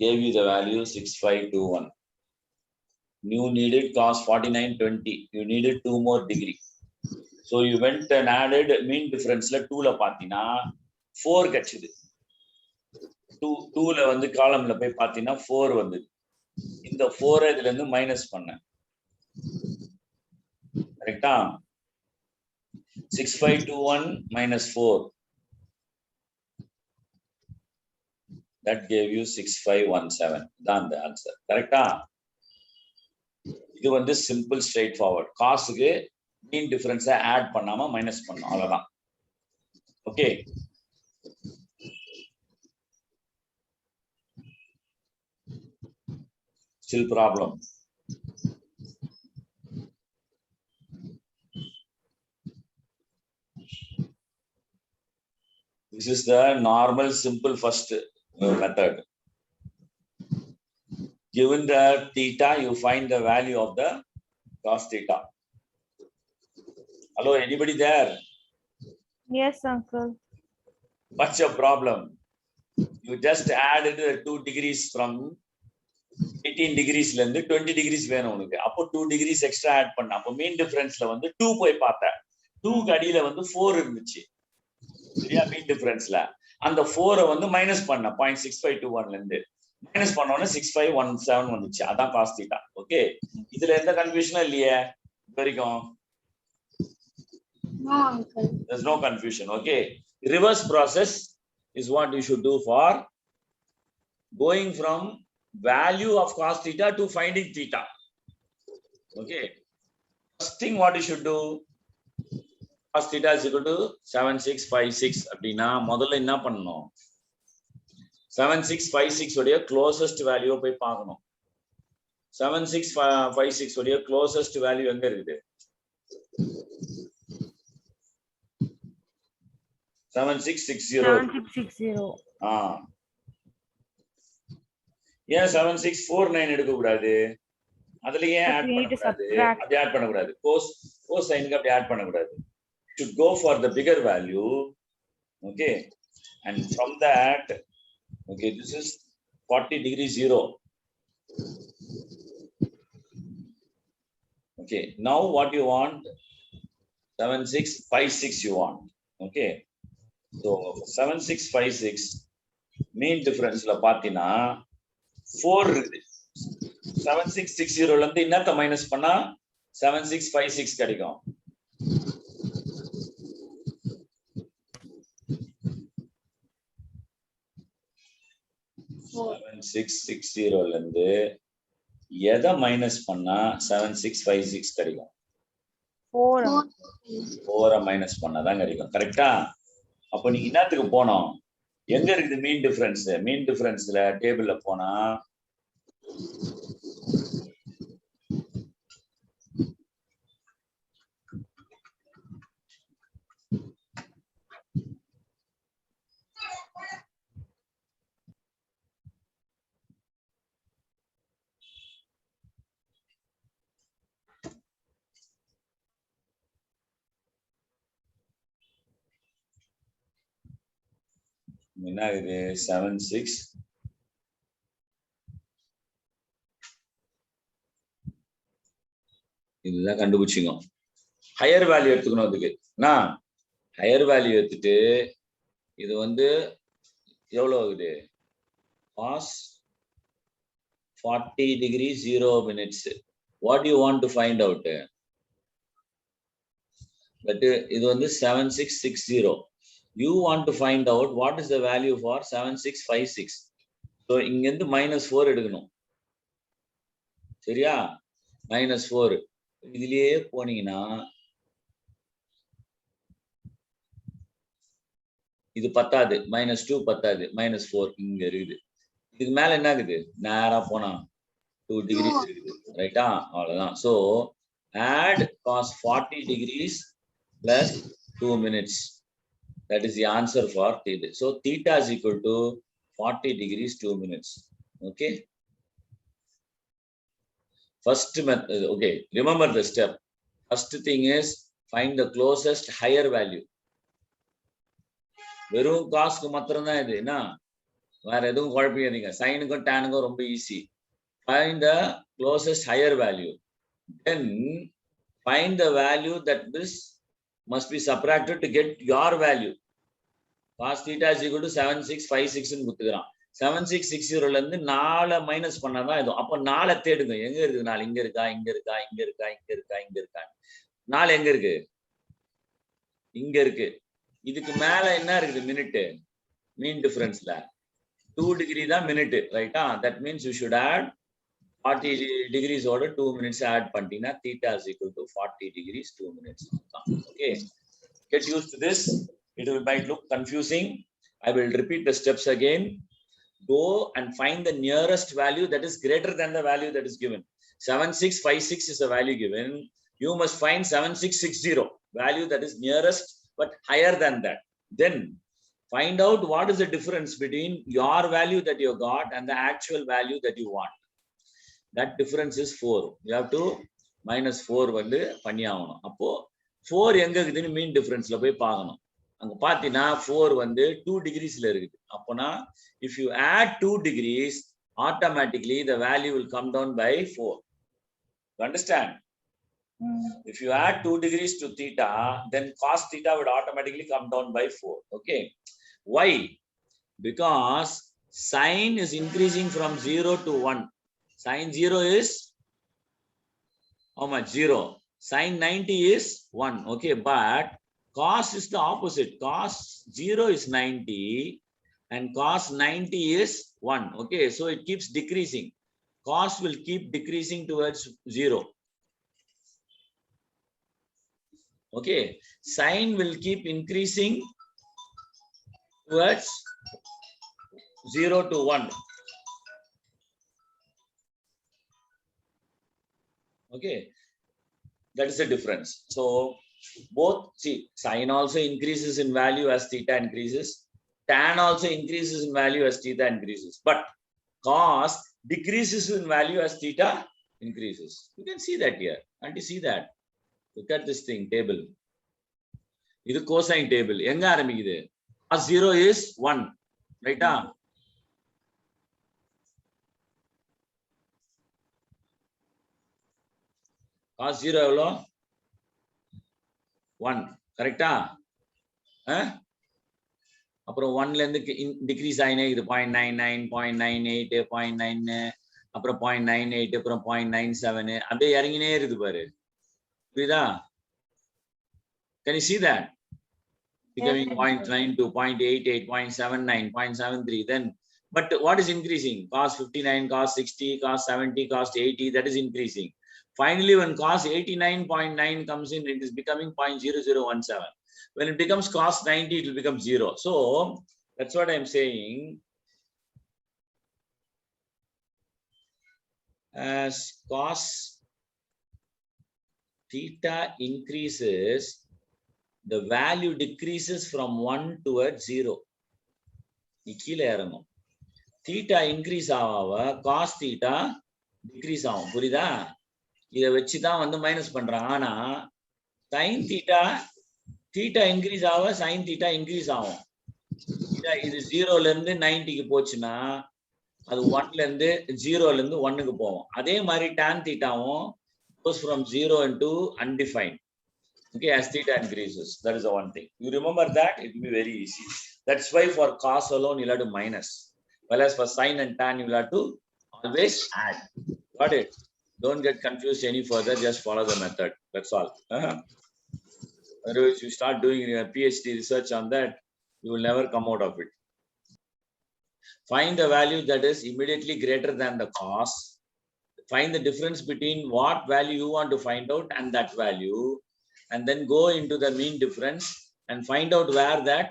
gave you the value 6521. You needed cos 4920. You needed 2 more degree. So you went and added mean difference la 2 la pathina 4 கச்சுது. 2 ல வந்து காலம்ல போய் பாத்தீங்கன்னா 4 வந்தது. இந்த 4 இதுல இருந்து minus பண்ணேன். கரெக்ட்டா? 6521 minus 4, that gave you 6517. That's the answer. Correcta? இது வந்து simple straightforward. காசுக்கு mean difference add பண்ணாம மைனஸ் பண்ணணும், அவ்வளவுதான். Okay, still problem? This is the normal simple first method. Given the theta, you find the value of the cos theta. Hello, anybody there? Yes, uncle. What's your problem? You just added 2 degrees from 18 degrees ல இருந்து 20 degrees வேணும் உனக்கு. அப்போ 2 degrees extra add பண்ண. அப்போ mean differenceல வந்து 2 போய் பார்த்தேன். 2 க்கு அடியில வந்து 4 இருந்துச்சு. சரியா? மீன் டிஃபரன்ஸ்ல அந்த 4 வந்து மைனஸ் பண்ண 0.6521 ல இருந்து மைனஸ் பண்ணோம்னா 6517 வந்துச்சு. அதான் cos theta. ஓகே, இதுல எந்த கன்ஃபியூஷனும் இல்லையே வரைக்கும்? No, uncle. There's no confusion. Okay, reverse process is what you should do for going from value of cos theta to finding theta. Okay, first thing what you should do, cos theta is equal to 7656 அப்படினா முதல்ல என்ன பண்ணனும்? 7656 உடைய closest value போய் பார்க்கணும். 7656 உடைய closest value எங்க இருக்குது? 7660. 7660. ஏன் 7649 எடுக்க கூடாது? அதுலயே ஆட் பண்ணக்கூடாது. அப்படி ஆட் பண்ணக்கூடாது. cosine அப்படி ஆட் பண்ணக்கூடாது. Should go for the bigger value. Okay, and from that, okay, this is 40 degree 0. Okay, now what you want? 7656 you want. Okay, so 7656 mean difference la பாத்தீனா 4 இருக்கு. 7660 ல இருந்து என்னத்த மைனஸ் பண்ணா 7656 கிடைக்கும். 7660 ல இருந்து எதை மைனஸ் பண்ணா 7656 கிடைக்கும்? 4 மைனஸ் பண்ணாதான் கிடைக்கும். கரெக்டா? அப்ப நீங்க என்னத்துக்கு போனோம்? எங்க இருக்குது மீன் டிஃபரன்ஸ்? மீன் டிஃபரன்ஸ்ல டேபிள்ல போனா என்ன ஆகுது 7.6 இதுதான் கண்டுபிடிச்சிங்க. ஹையர் வேல்யூ எடுத்துக்கணும் அதுக்கு. நான் ஹையர் வேல்யூ எடுத்துட்டு இது வந்து எவ்வளவு ஆகுது? cos 40 degree 0 minutes. What do you want to find out? But இது வந்து 7660. You want to find out what is the value for 7656. So இங்க இருந்து -4 எடுக்கணும். சரியா? -4. இதுலயே போனீங்கன்னா இது பத்தாது, -2 பத்தாது, -4 இங்க இருக்குது. இதுக்கு மேல என்ன இருக்குது? நேரா போனா 2 degrees இருக்குது. ரைட்டா? அவ்வளவுதான். So add cos 40 degrees plus 2 minutes. That is the answer for theta. So theta is equal to 40 degrees 2 minutes. Okay. First method. Okay. Remember the step. First thing is find the closest higher value. வெறும் காஸ்க்கு மாத்திரம் தான் இது என்ன, வேற எதுவும் குழப்பிக்காதீங்க. சைனுக்கும் டேனுக்கும் ரொம்ப easy. Find the closest higher value. Then find the value that this must be subtracted to get your value. Cos theta is equal to 7656 ன்னு கொடுத்துக்கிறான். 7660 ல இருந்து 4 மைனஸ் பண்ணாதான் இது. அப்ப 4 தேடுங்க. எங்க இருக்கு 4? இங்க இருக்கா, இங்க இருக்கா, இங்க இருக்கா, இங்க இருக்கா, இங்க இருக்கா? 4 எங்க இருக்கு? இங்க இருக்கு. இதுக்கு மேல என்ன இருக்குது? மினிட். மீன் டிஃபரன்ஸ்ல 2 டிகிரி தான் மினிட். ரைட்டா? That means you should add 40 degrees ஓட 2 minutes add பண்ணிட்டீங்கன்னா theta is equal to 40 degrees 2 minutes. Okay. Get used to this. It might look confusing. I will repeat the steps again. Go and find the nearest value that is greater than the value that is given. 7656 is a value given. You must find 7660 value that is nearest but higher than that. Then find out what is the difference between your value that you got and the actual value that you want. That difference is 4. You have to -4 வந்து பண்ணி ஆகணும். அப்போ 4 எங்க இருக்குதுன்னு மீன் டிஃபரன்ஸ்ல போய் பார்க்கணும். அங்க பாத்தீங்கன்னா 4 வந்து 2 degreesல இருக்குது. அப்போனா if you add 2 degrees, automatically the value will come down by 4. You understand? If you add 2 degrees to theta, then cos theta would automatically come down by 4. Okay. Why? Because sine is increasing from 0 to 1. Sine 0 is how much? 0. Sine 90 is 1. Okay, but cos is the opposite. Cos 0 is 90 and cos 90 is 1. Okay, so it keeps decreasing. Cos will keep decreasing towards 0. Okay, sine will keep increasing towards 0 to 1. Okay, that is the difference. So both, see, sine also increases in value as theta increases, tan also increases in value as theta increases, but cos decreases in value as theta increases. You can see that here. Can't you see that? Look at this thing, table. This is cosine table. Enga ஆரம்பிக்குது? Cos 0 is 1, right? Cos 0 எவ்வளோ? 1, கரெக்டா? அப்புறம் 1ல இருந்து degrees ஆயினே இது 0.99, 0.98, 0.9, அப்புறம் 0.98, அப்புறம் 0.97 அப்படியே இறங்கினே இருக்குது பாரு. புரியுதா? Can you see that? Becoming 0.92, 0.88, 0.79, 0.73. Then, but what is increasing? Cos 59, cos 60, cos 70, cos 80, that is increasing. Finally, when cos 89.9 comes in, it is becoming 0.0017. When it becomes cos 90, it will become 0. So that's what I'm saying. As cos theta increases, the value decreases from 1 towards 0. கீழே இறங்கும். theta increase ஆக cos theta decrease ஆகும். புரியுதா? இதை வச்சுதான் வந்து minus பண்றாங்க. ஆனா sin theta increase ஆக sin theta increase ஆகும். இது 0ல இருந்து 90க்கு போச்சுன்னா அது 1ல இருந்து 0ல இருந்து 1க்கு போகும். அதே மாதிரி tan thetaவும் goes from 0 into undefined. Okay, as theta increases. That is the one thing. You remember that, it will be very easy. That's why for cos alone you'll have to minus. Whereas for sin and tan you'll have to always add. Got it? Don't get confused any further, just follow the method. That's all. Otherwise, you start doing your PhD research on that, you will never come out of it. Find the value that is immediately greater than the cos. Find the difference between what value you want to find out and that value, and then go into the mean difference and find out where that,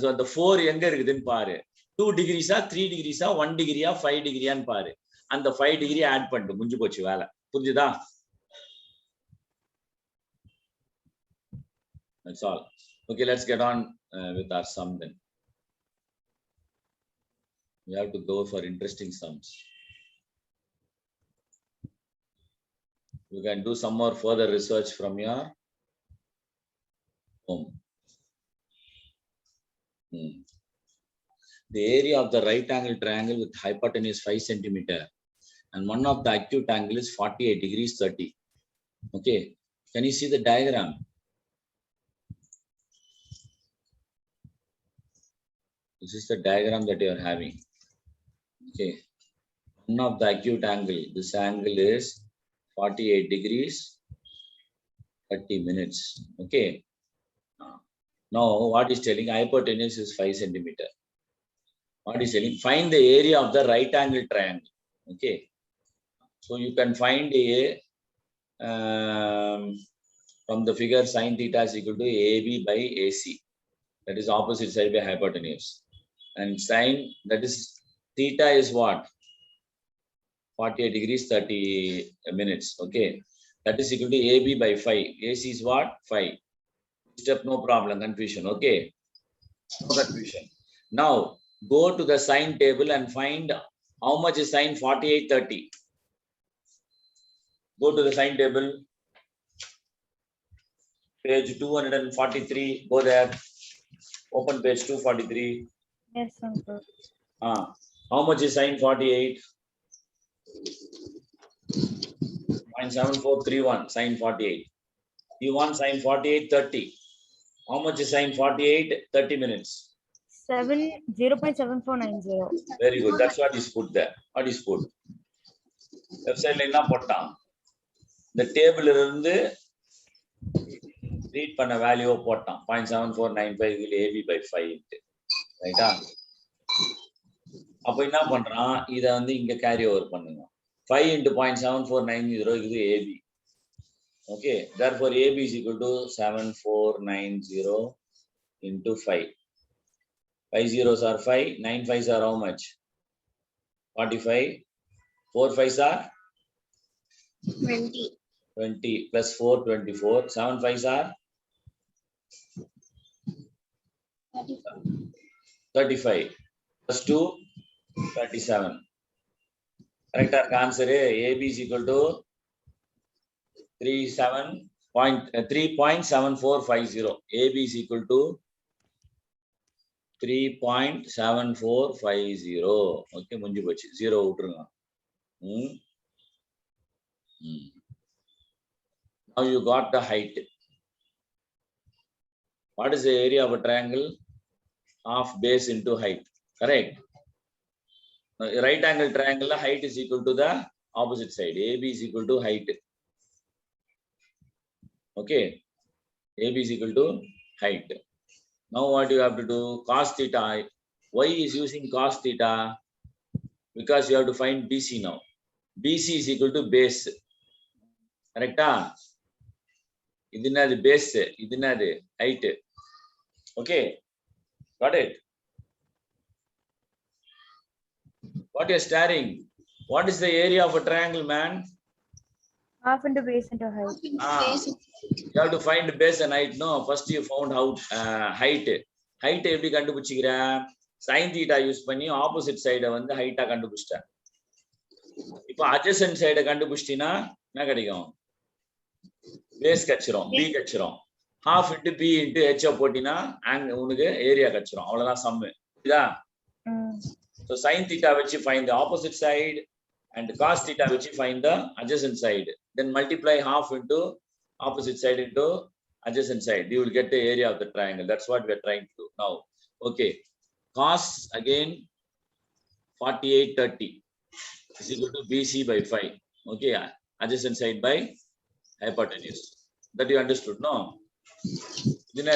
so the 4 எங்க இருக்குதுன்னு பாரு. 2 degrees, 3 degrees, 1 degree, 5 degree ன்னு பாரு. அந்த 5 degree add பண்ணிட்டு முடிஞ்சு போச்சு வேலை. புரிஞ்சுதா? That's all. Okay, let's get on with our sum then. We have to go for interesting sums. You can do some more further research from your home. The area of the right angle triangle with hypotenuse 5 centimeter and one of the acute angle is 48 degrees 30. Okay, can you see the diagram? This is the diagram that you are having. Okay, one of the acute angle, this angle is 48 degrees 30 minutes. Okay, now what is telling? Hypotenuse is 5 centimeter. What is telling? Find the area of the right angle triangle. Okay, so you can find a from the figure sin theta is equal to AB by AC, that is opposite side by hypotenuse, and sin, that is theta is what? 48 degrees 30 minutes. Okay, that is equal to AB by 5. AC is what? 5. Step, no problem. Confusion. Okay, no confusion. Now go to the sine table and find how much is sine 48 30. Go to the sine table, page 243. Go there. Open page 243. Yes, uncle. How much is sine 48? 0.7431 sine 48. You want sine 48 30. How much is sine 48 30 minutes? 0.7490. Very good. That's what is put there. What is put? Left side line போட்டான். The table இருந்து read பண்ண value போட்டான். 0.7495 will AB by 5. Right? அப்ப என்ன பண்றான்? இத வந்து இங்க carry over பண்ணுங்க. 5 into 0.7490 is AB. Okay, therefore AB is equal to 7490 into 5. 5 zeros are 5, 9 5s are how much? 45. 4 5s are 20. 20 plus 4 24. 7 5s are 35 plus 2 37. Correct answer AB is equal to 3.7450. AB is equal to 3.7450. Okay, munji pochu. 0 விட்டுருங்க. Now you got the height. What is the area of a triangle? Half base into height. Correct. Now, right angle triangle, height is equal to the opposite side. AB is equal to height. Okay, AB is equal to height. Now what you have to do? Cos theta. Why is using cos theta? Because you have to find BC now. BC is equal to base. Correct? This is the base. This is the height. Okay, got it? What you are staring? What is the area of a triangle, man? Half into base into height. You have to find base and height. No, first you found out height. Height எப்படி கண்டுபிடிச்சிக்கிற? sin theta use பண்ணி opposite சைட வந்து ஹைட்டா கண்டுபிடிச்சிட்ட. இப்போ adjacent சைட கண்டுபிடிச்சினா என்ன கிடைக்கும்? பேஸ் கச்சிரும், b கச்சிரும். half into b into h போட்டினா உனக்கு ஏரியா கச்சிரும். அவ்வளவுதான் some. So sin theta which you find the opposite side and cos theta which you find the adjacent side. Then multiply half into opposite side into adjacent side. You will get the area of the triangle. That's what we are trying to do now. Okay. Cos again 4830 is equal to BC by 5. Okay. Adjacent side by hypotenuse. That you understood, no? This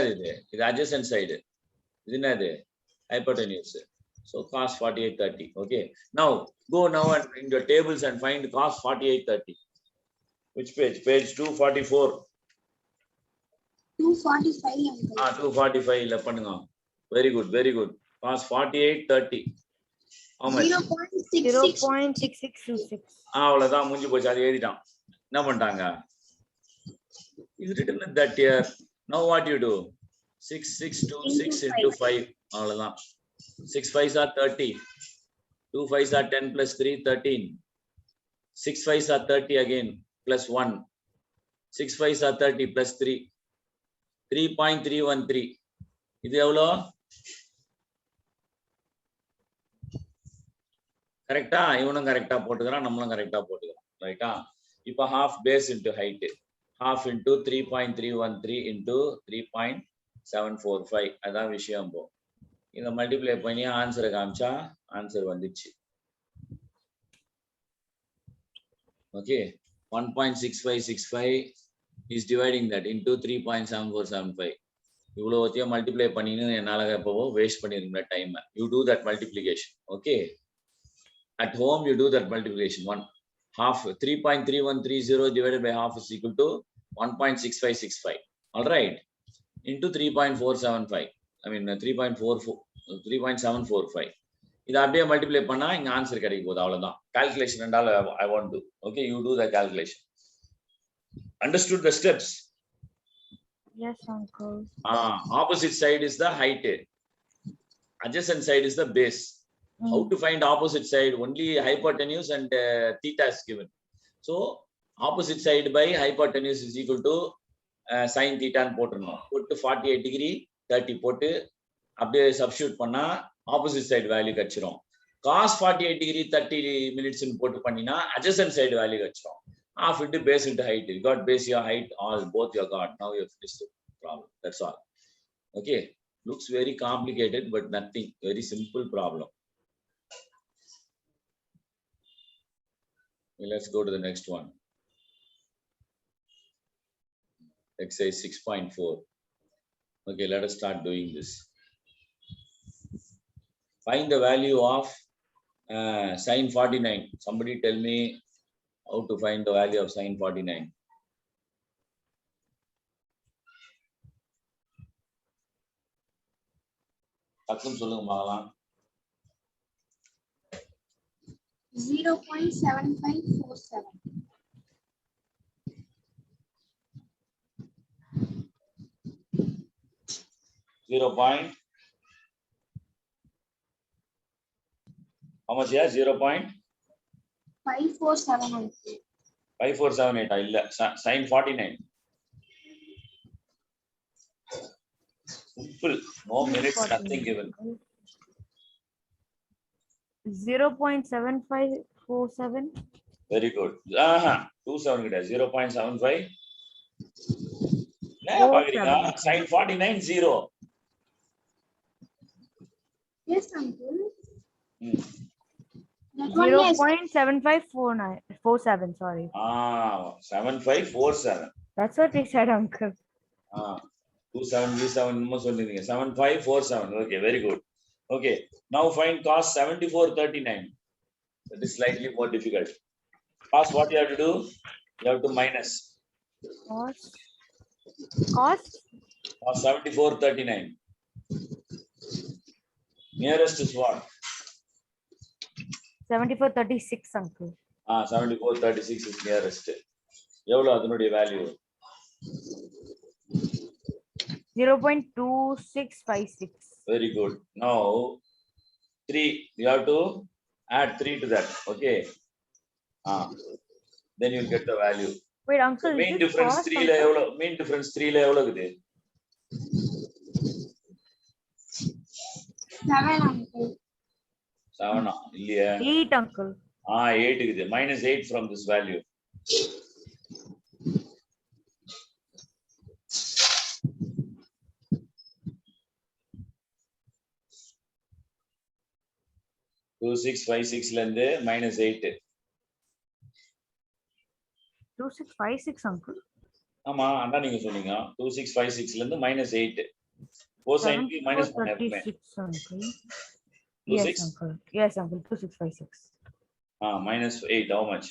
adjacent side. This hypotenuse. So cos 4830. Okay. Now go now and in your tables and find cos 4830. Which page? Page 244. 245 uncle. 245. Very good, very good. Cos 4830. How much? 0.66. 0.6626. அவ்வளவுதான் முடிஞ்சு போச்சு. அது எழுதிட்டான். என்ன பண்ணிட்டாங்க? Is written like that here. Now what you do? 6626 into 5. அவ்வளவுதான். 6 5s are 30. 2 5s are 10 plus 3 13. 6 5s are 30 again plus 1. 6 5s are 30 plus 3. 3.313. இது எவ்வளோ? கரெக்டா? இவனும் கரெக்டா போட்டுக்கிறான், நம்மளும் கரெக்டா போட்டுக்கிறோம். ரைட்டா? இப்போ half base into height. Half into 3.313 into 3.745. அதான் விஷயம் போ. இதை மல்டிப்ளை பண்ணி ஆன்சரை காமிச்சா ஆன்சர் வந்துச்சு. Okay. 1.6565 is dividing that into 3.7475. இவ்வளோத்தையும் மல்டிப்ளை பண்ணின்னு என்னால எப்பவோ வேஸ்ட் பண்ணிருங்க time. You do that multiplication. Okay. At home you do that multiplication. Half 3.3130 divided by half is equal to 1.6565. All right. Into 3.475. I mean 3.745. இது அப்படியே multiply பண்ணா இங்க answer கிடைக்கும் போது அவ்வளவுதான். கால்குலேஷன் என்றால் I want to. Okay, you do the calculation. Understood the steps? Yes, uncle. Opposite side is the height. Adjacent side is the base. How to find opposite side? Only hypotenuse and theta is given. So opposite side by hypotenuse is equal to sin theta and போட்டுறணும். போட்டு 48 degree 30 போட்டு அப்படியே substitute பண்ணா opposite side value கிடைச்சிரும். cos 48 degree 30 minutes போட்டு பண்ணினா adjacent side value கிடைச்சிரும். Half into base into height. You got base, your height, all both you got. Now you have finished the problem. That's all. Okay. Looks very complicated, but nothing. Very simple problem. Let's go to the next one. Exercise 6.4. Okay, let us start doing this. Find the value of sin 49. Somebody tell me how to find the value of sin 49. டக்குன்னு சொல்லுங்க பார்க்கலாம். 0.7547. How much here? 0.547. 5478. இல்ல sin 49. Simple. No minutes, nothing given. 0.7547. Very good. 27 கிட்ட 0.75. Sin 49 0. Yes, uncle. That one is 0.7547. Sorry. 7547. That's what they said, uncle. 27 இன்னும் சொல்லிருக்கீங்க. 7547. Okay, very good. Okay, now find cos 7439. That is slightly more difficult. Cos, what you have to do? You have to minus. Cos 7439. Nearest is what? 7436, uncle. 7436 is nearest. எவ்வளவு அதனுடைய value? 0.2656. Very good. Now 3, you have to add 3 to that. Okay. Then you'll get the value. Wait, uncle. Main difference 3 la evlo? Main difference 3 la evlo இருக்குது? 7 uncle. 7 இல்லையா? 8 uncle. 8 இருக்குது. -8 from this value. (2656) ல இருந்து -8. 2656 uncle. ஆமா, அதான் நீங்க சொன்னீங்க. 2656 ல இருந்து -8. Cosine minus 1 எப்பவுமே. 36 uncle. 26? Yes uncle. Yes uncle. 2656. -8. How much?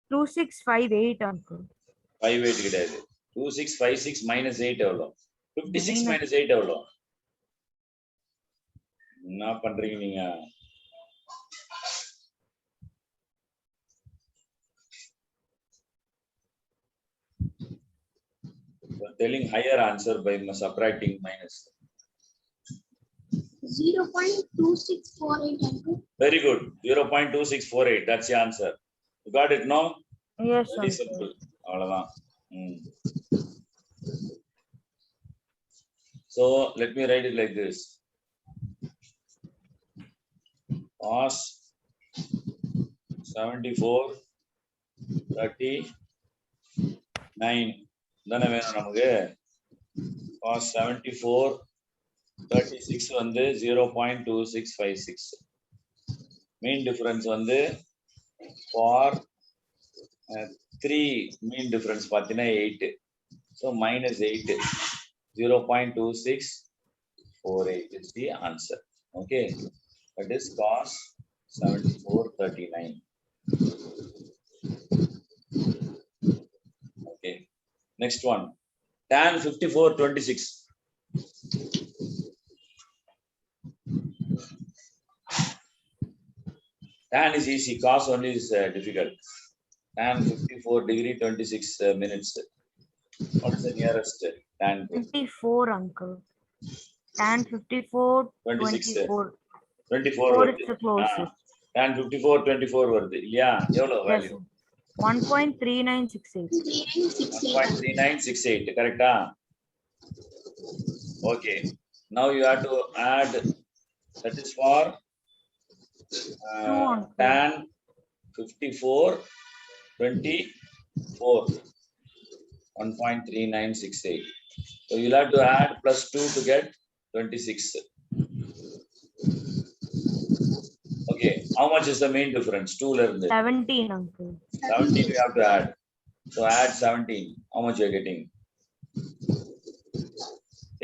2658 uncle. 58 கிடையாது. 2656 -8 எவ்வளோ? 56 Minus- -8 எவ்வளோ? என்ன பண்றீங்க நீங்க? You're telling higher answer by subtracting minus. 0.2648 uncle. Very good. 0.2648. That's the answer. You got it, no? Yes Very uncle. simple. அவ்வளவுதான். So let me write it like this. Cos 74 39 தானே வேணும் நமக்கு. Cos 74 36 வந்து 0.2656. Mean difference வந்து for 3 mean difference பார்த்தீங்கன்னா 8. So -8. 0.2648 is the answer. Okay, that is cos 7439. Okay, next one, tan 5426. Tan is easy, cos only is difficult. Tan 54 degree 26 minutes. What is the nearest tan? 24 uncle. Tan 54 26. 24. 24 4 வருது. is the closest. Tan 54 24 வருது இல்லையா? எவ்வளவு Yes. Value? 1.3968. 1.3968. கரெக்டா? Okay, now you have to add, that is for tan 54 24 1.3968. So you'll have to add +2 to get 26. Okay, how much is the main difference? 2 la irundhu 17 uncle. 17 we have to add. So add 17. How much you are getting?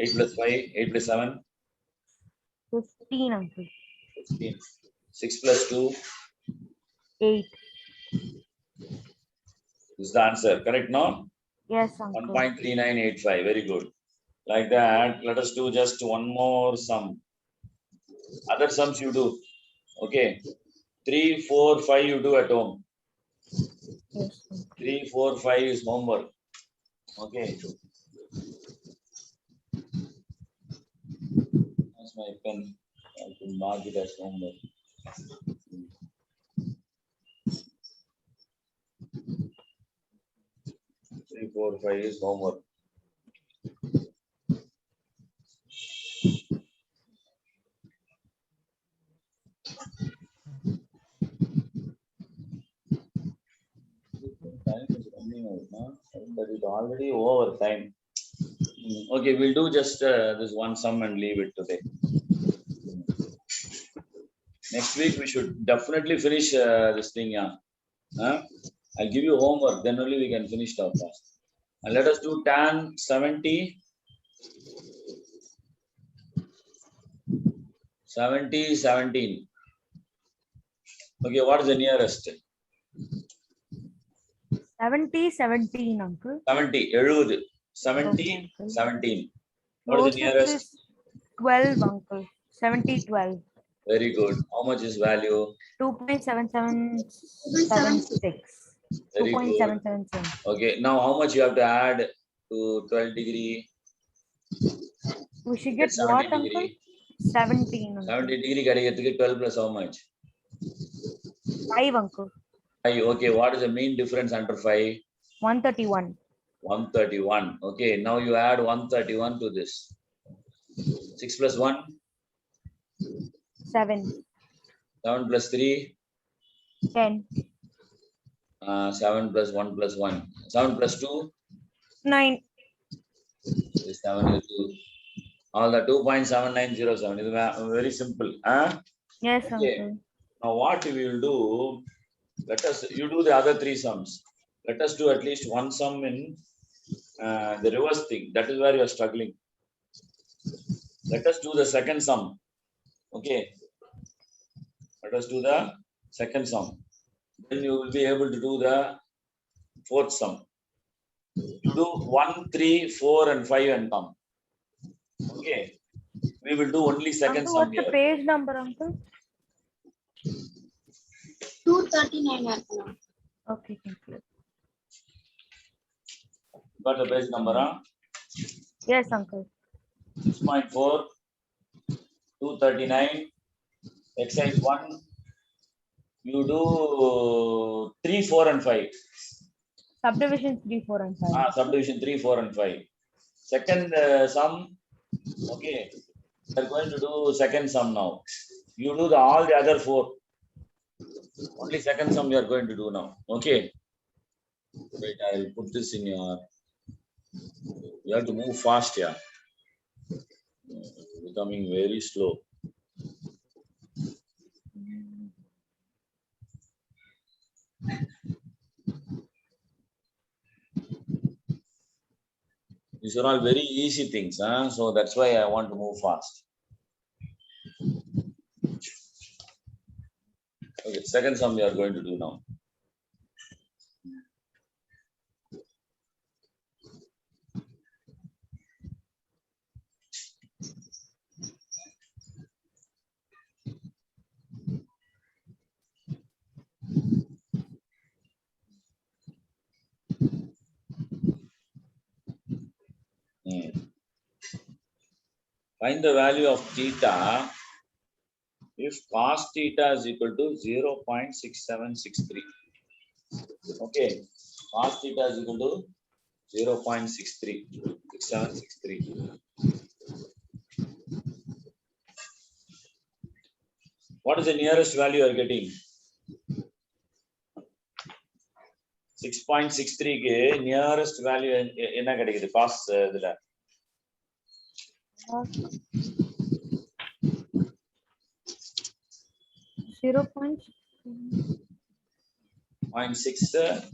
8 plus 5, 8 plus 7, 15 uncle. 15. 6 plus 2 8. is the answer. Correct, no? Yes uncle. 1.3985. Very good. Like that, let us do just one more sum. Other sums you do. Okay. 3, 4, 5 you do at home. Yes uncle. 3, 4, 5 is homework. Okay. That's my pen. I can mark it as homework. Three, 4, 5 is homework. Time is running out, no? But it's already over time. Okay, we'll do just this one sum and leave it today. Next week we should definitely finish this thing, yeah. I'll give you homework, then only we can finish our class. And let us do tan 70 17. Okay, what is the nearest? 70 17 uncle. 70 70 70 Okay, uncle. 17. What is the Closest nearest? is 12 uncle. 70 12. Very good. How much is value? 2.7776. Very good. 2.777. Okay, now how much you have to add to 12 degree? We should Get get 70 what uncle? degree. 17 uncle. 70 degree கிடைக்கிறதுக்கு 12 plus how much? 5 uncle. 5. Okay, what is the mean difference under 5? 131. 131. Okay, now you add 131 to this. 6 plus 1, 7. 7 plus 3, 10. 7 plus 1 plus 1. 7 plus 2 9. is 7 is 2. All the 2.7907 is very simple. Huh? Yes, Okay. uncle. Now what we will do, you do the other 3 sums. Let us do at least one sum in the reverse thing. That is where you are struggling. Let us do the second sum. Okay. Let us do the second sum. Then you will be able to do the fourth sum. You do 1, 3, 4 and 5 and come. Okay. We will do only second Uncle, sum what's the here. page number, uncle? 239 uncle. Okay, thank you. Got the page number, huh? Yes, uncle. 6.4, 239, exercise 1. You do 3, 4 and 5. Subdivision 3, 4 and 5. Subdivision 3, 4 and 5. Second sum, okay. We are going to do second sum now. You do all the other 4. Only second sum you are going to do now. Okay. Wait, I will put this in your. You have to move fast here. Becoming very slow. These are all very easy things, huh? So that's why I want to move fast. Okay, second sum we are going to do now. Find the value of theta if cos theta is equal to 0.6763. Okay, cos theta is equal to 0.6763. What is the nearest value you are getting? 6.63 க்கு nearest value என்ன கிடைக்குது cos இதுல? 0.67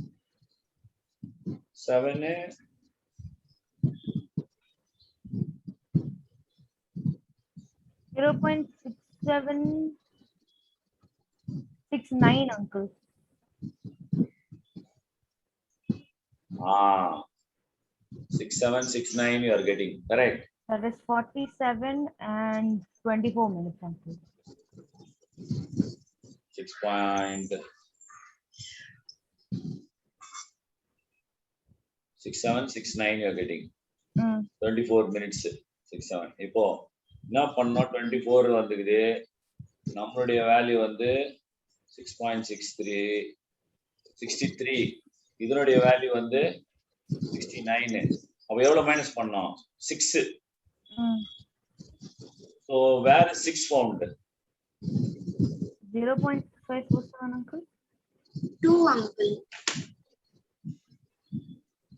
0.6769, uncle. 6769 you are getting, correct? That is 47 and 24 minutes, uncle. 6.6769 you are getting. 24 minutes 67. இப்போ என்ன பண்ணோம் 24 வந்துக்குது. நம்மளுடைய value வந்து 6.63 63. இதனுடைய வேல்யூ வந்து 69. அப்ப எவ்வளவு மைனஸ் பண்ணோம்? 6. So where is 6 found? 0.547, uncle. 2 uncle.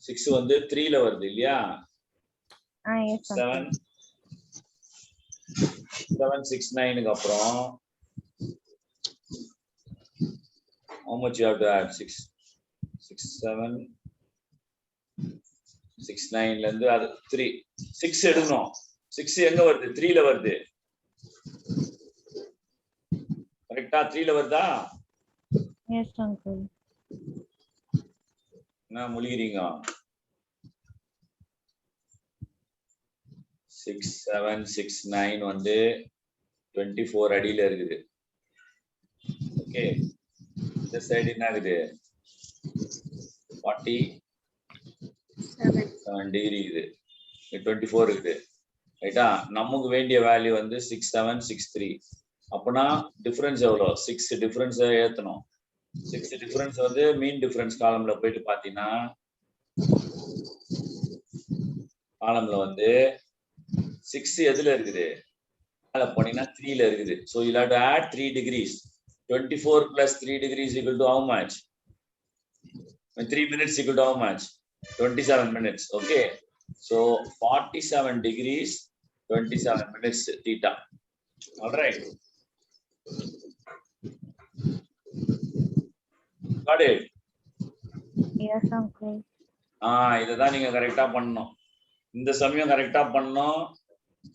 6 வந்து 3 ல வருது இல்லையா? Yes, 769 க்கு அப்புறம் how much you have to add? 6 769 ல இருந்து அது 3 6 எடுக்கணும். 6 எங்க வருது? 3 ல வருது. கரெக்ட்டா 3 ல வருதா? Yes, uncle. என்ன முழிக்கிறீங்க? 6769 வந்து 24 அடியில இருக்குது. ஓகே, இந்த சைடு என்ன ஆகுது? 47 டிகிரி இது. 24 இருக்குது. ரைட்டா? நமக்கு வேண்டிய வேல்யூ வந்து 6763. அப்பனா டிஃபரன்ஸ் எவ்வளோ? 6 டிஃபரன்ஸ் ஏத்தணும். 6 டிஃபரன்ஸ் வந்து மீன் டிஃபரன்ஸ் காலம்ல போயிட்டு பாத்தீங்கன்னா காலம்ல வந்து 6 எதுல இருக்குது மேல போனீங்கன்னா 3 ல இருக்குது. So you'll have to add 3 degrees. 24 plus 3 degrees equal to how much? 3 minutes equal to how much? 27 minutes. Okay. So 47 degrees, 27 minutes theta. All right. Got it? Yes, uncle. இதுதான் நீங்க கரெக்டா பண்ணணும். இந்த சமயம் கரெக்டா பண்ணணும்.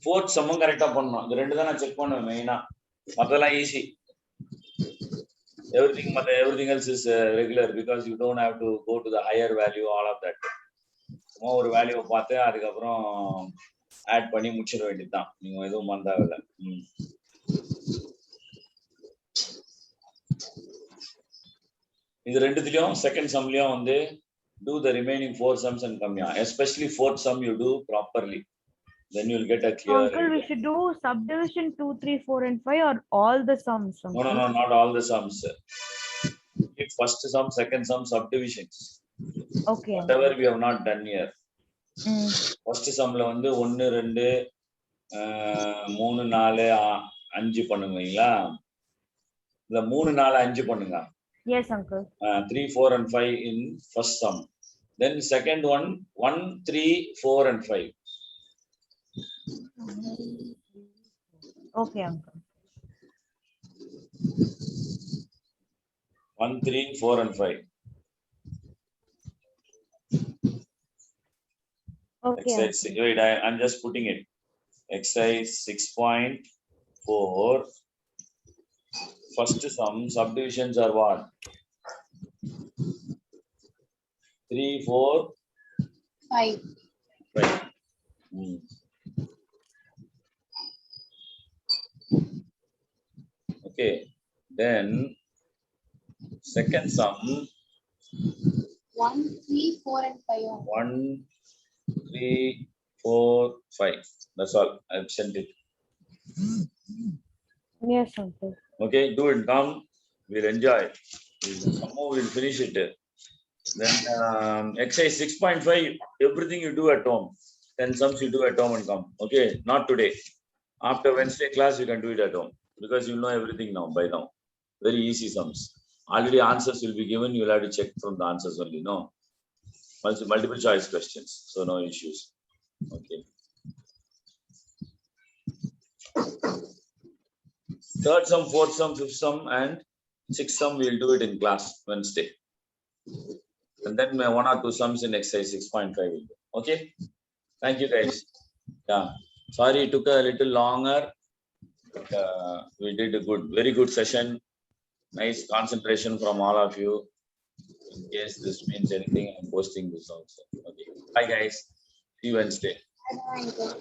ஃபோர்த் சம்மும் கரெக்டா பண்ணணும். இந்த ரெண்டு தான் நான் செக் பண்ணுவேன் மெயினா. மத்தெல்லாம் easy. Everything else is regular because you don't have to go to the higher value, all of that. சும்மா ஒரு வேல்யூவை பார்த்து அதுக்கப்புறம் ஆட் பண்ணி முடிச்சிட வேண்டியதுதான். நீங்க எதுவும் பண்ண தேவையில்ல. இது ரெண்டுத்திலயும் செகண்ட் சம்லயும் வந்து do the remaining 4 sums and come here. Especially fourth sum you do properly. Then you'll get a clear Uncle, we idea. should do subdivision 2, 3, 4, and 5 or all the sums. No, not all the sums. First sum, second sum, subdivisions. Okay. Whatever we have not done here. First sumல வந்து 1, 2, 3, 4, 5 பண்ணுவீங்களா? இந்த 3, 4, 5 பண்ணுங்க. Yes, uncle. 3, 4, and 5 in first sum. Then second one, 1, 3, 4, and 5. Okay, uncle. 1, 3, 4, and 5. Okay. Exercise, wait, I'm just putting it. Exercise 6.4. First sum, subdivisions are what? 3, 4, 5. 5. Okay, then second sum, 1, 3, 4, and 5. 1, 3, 4, 5. That's all. I've sent it. Yes, uncle. Okay, do it. Come, we'll enjoy. Somehow we'll finish it. Then exercise 6.5. Everything you do at home. 10 sums you do at home and come. Okay, not today. After Wednesday class, you can do it at home because you know everything now by now. Very easy sums. Already answers will be given. You'll have to check from the answers only. No, multiple choice questions. So no issues. Okay. Third sum, fourth sum, fifth sum, and sixth sum we'll do it in class Wednesday. And then 1 or 2 sums in exercise 6.5. Okay. Thank you, guys. Yeah. Sorry, it took a little longer, but we did a very good session. Nice concentration from all of you. In case this means anything, I'm posting this also. Okay. Bye, guys. See you Wednesday. Bye, uncle.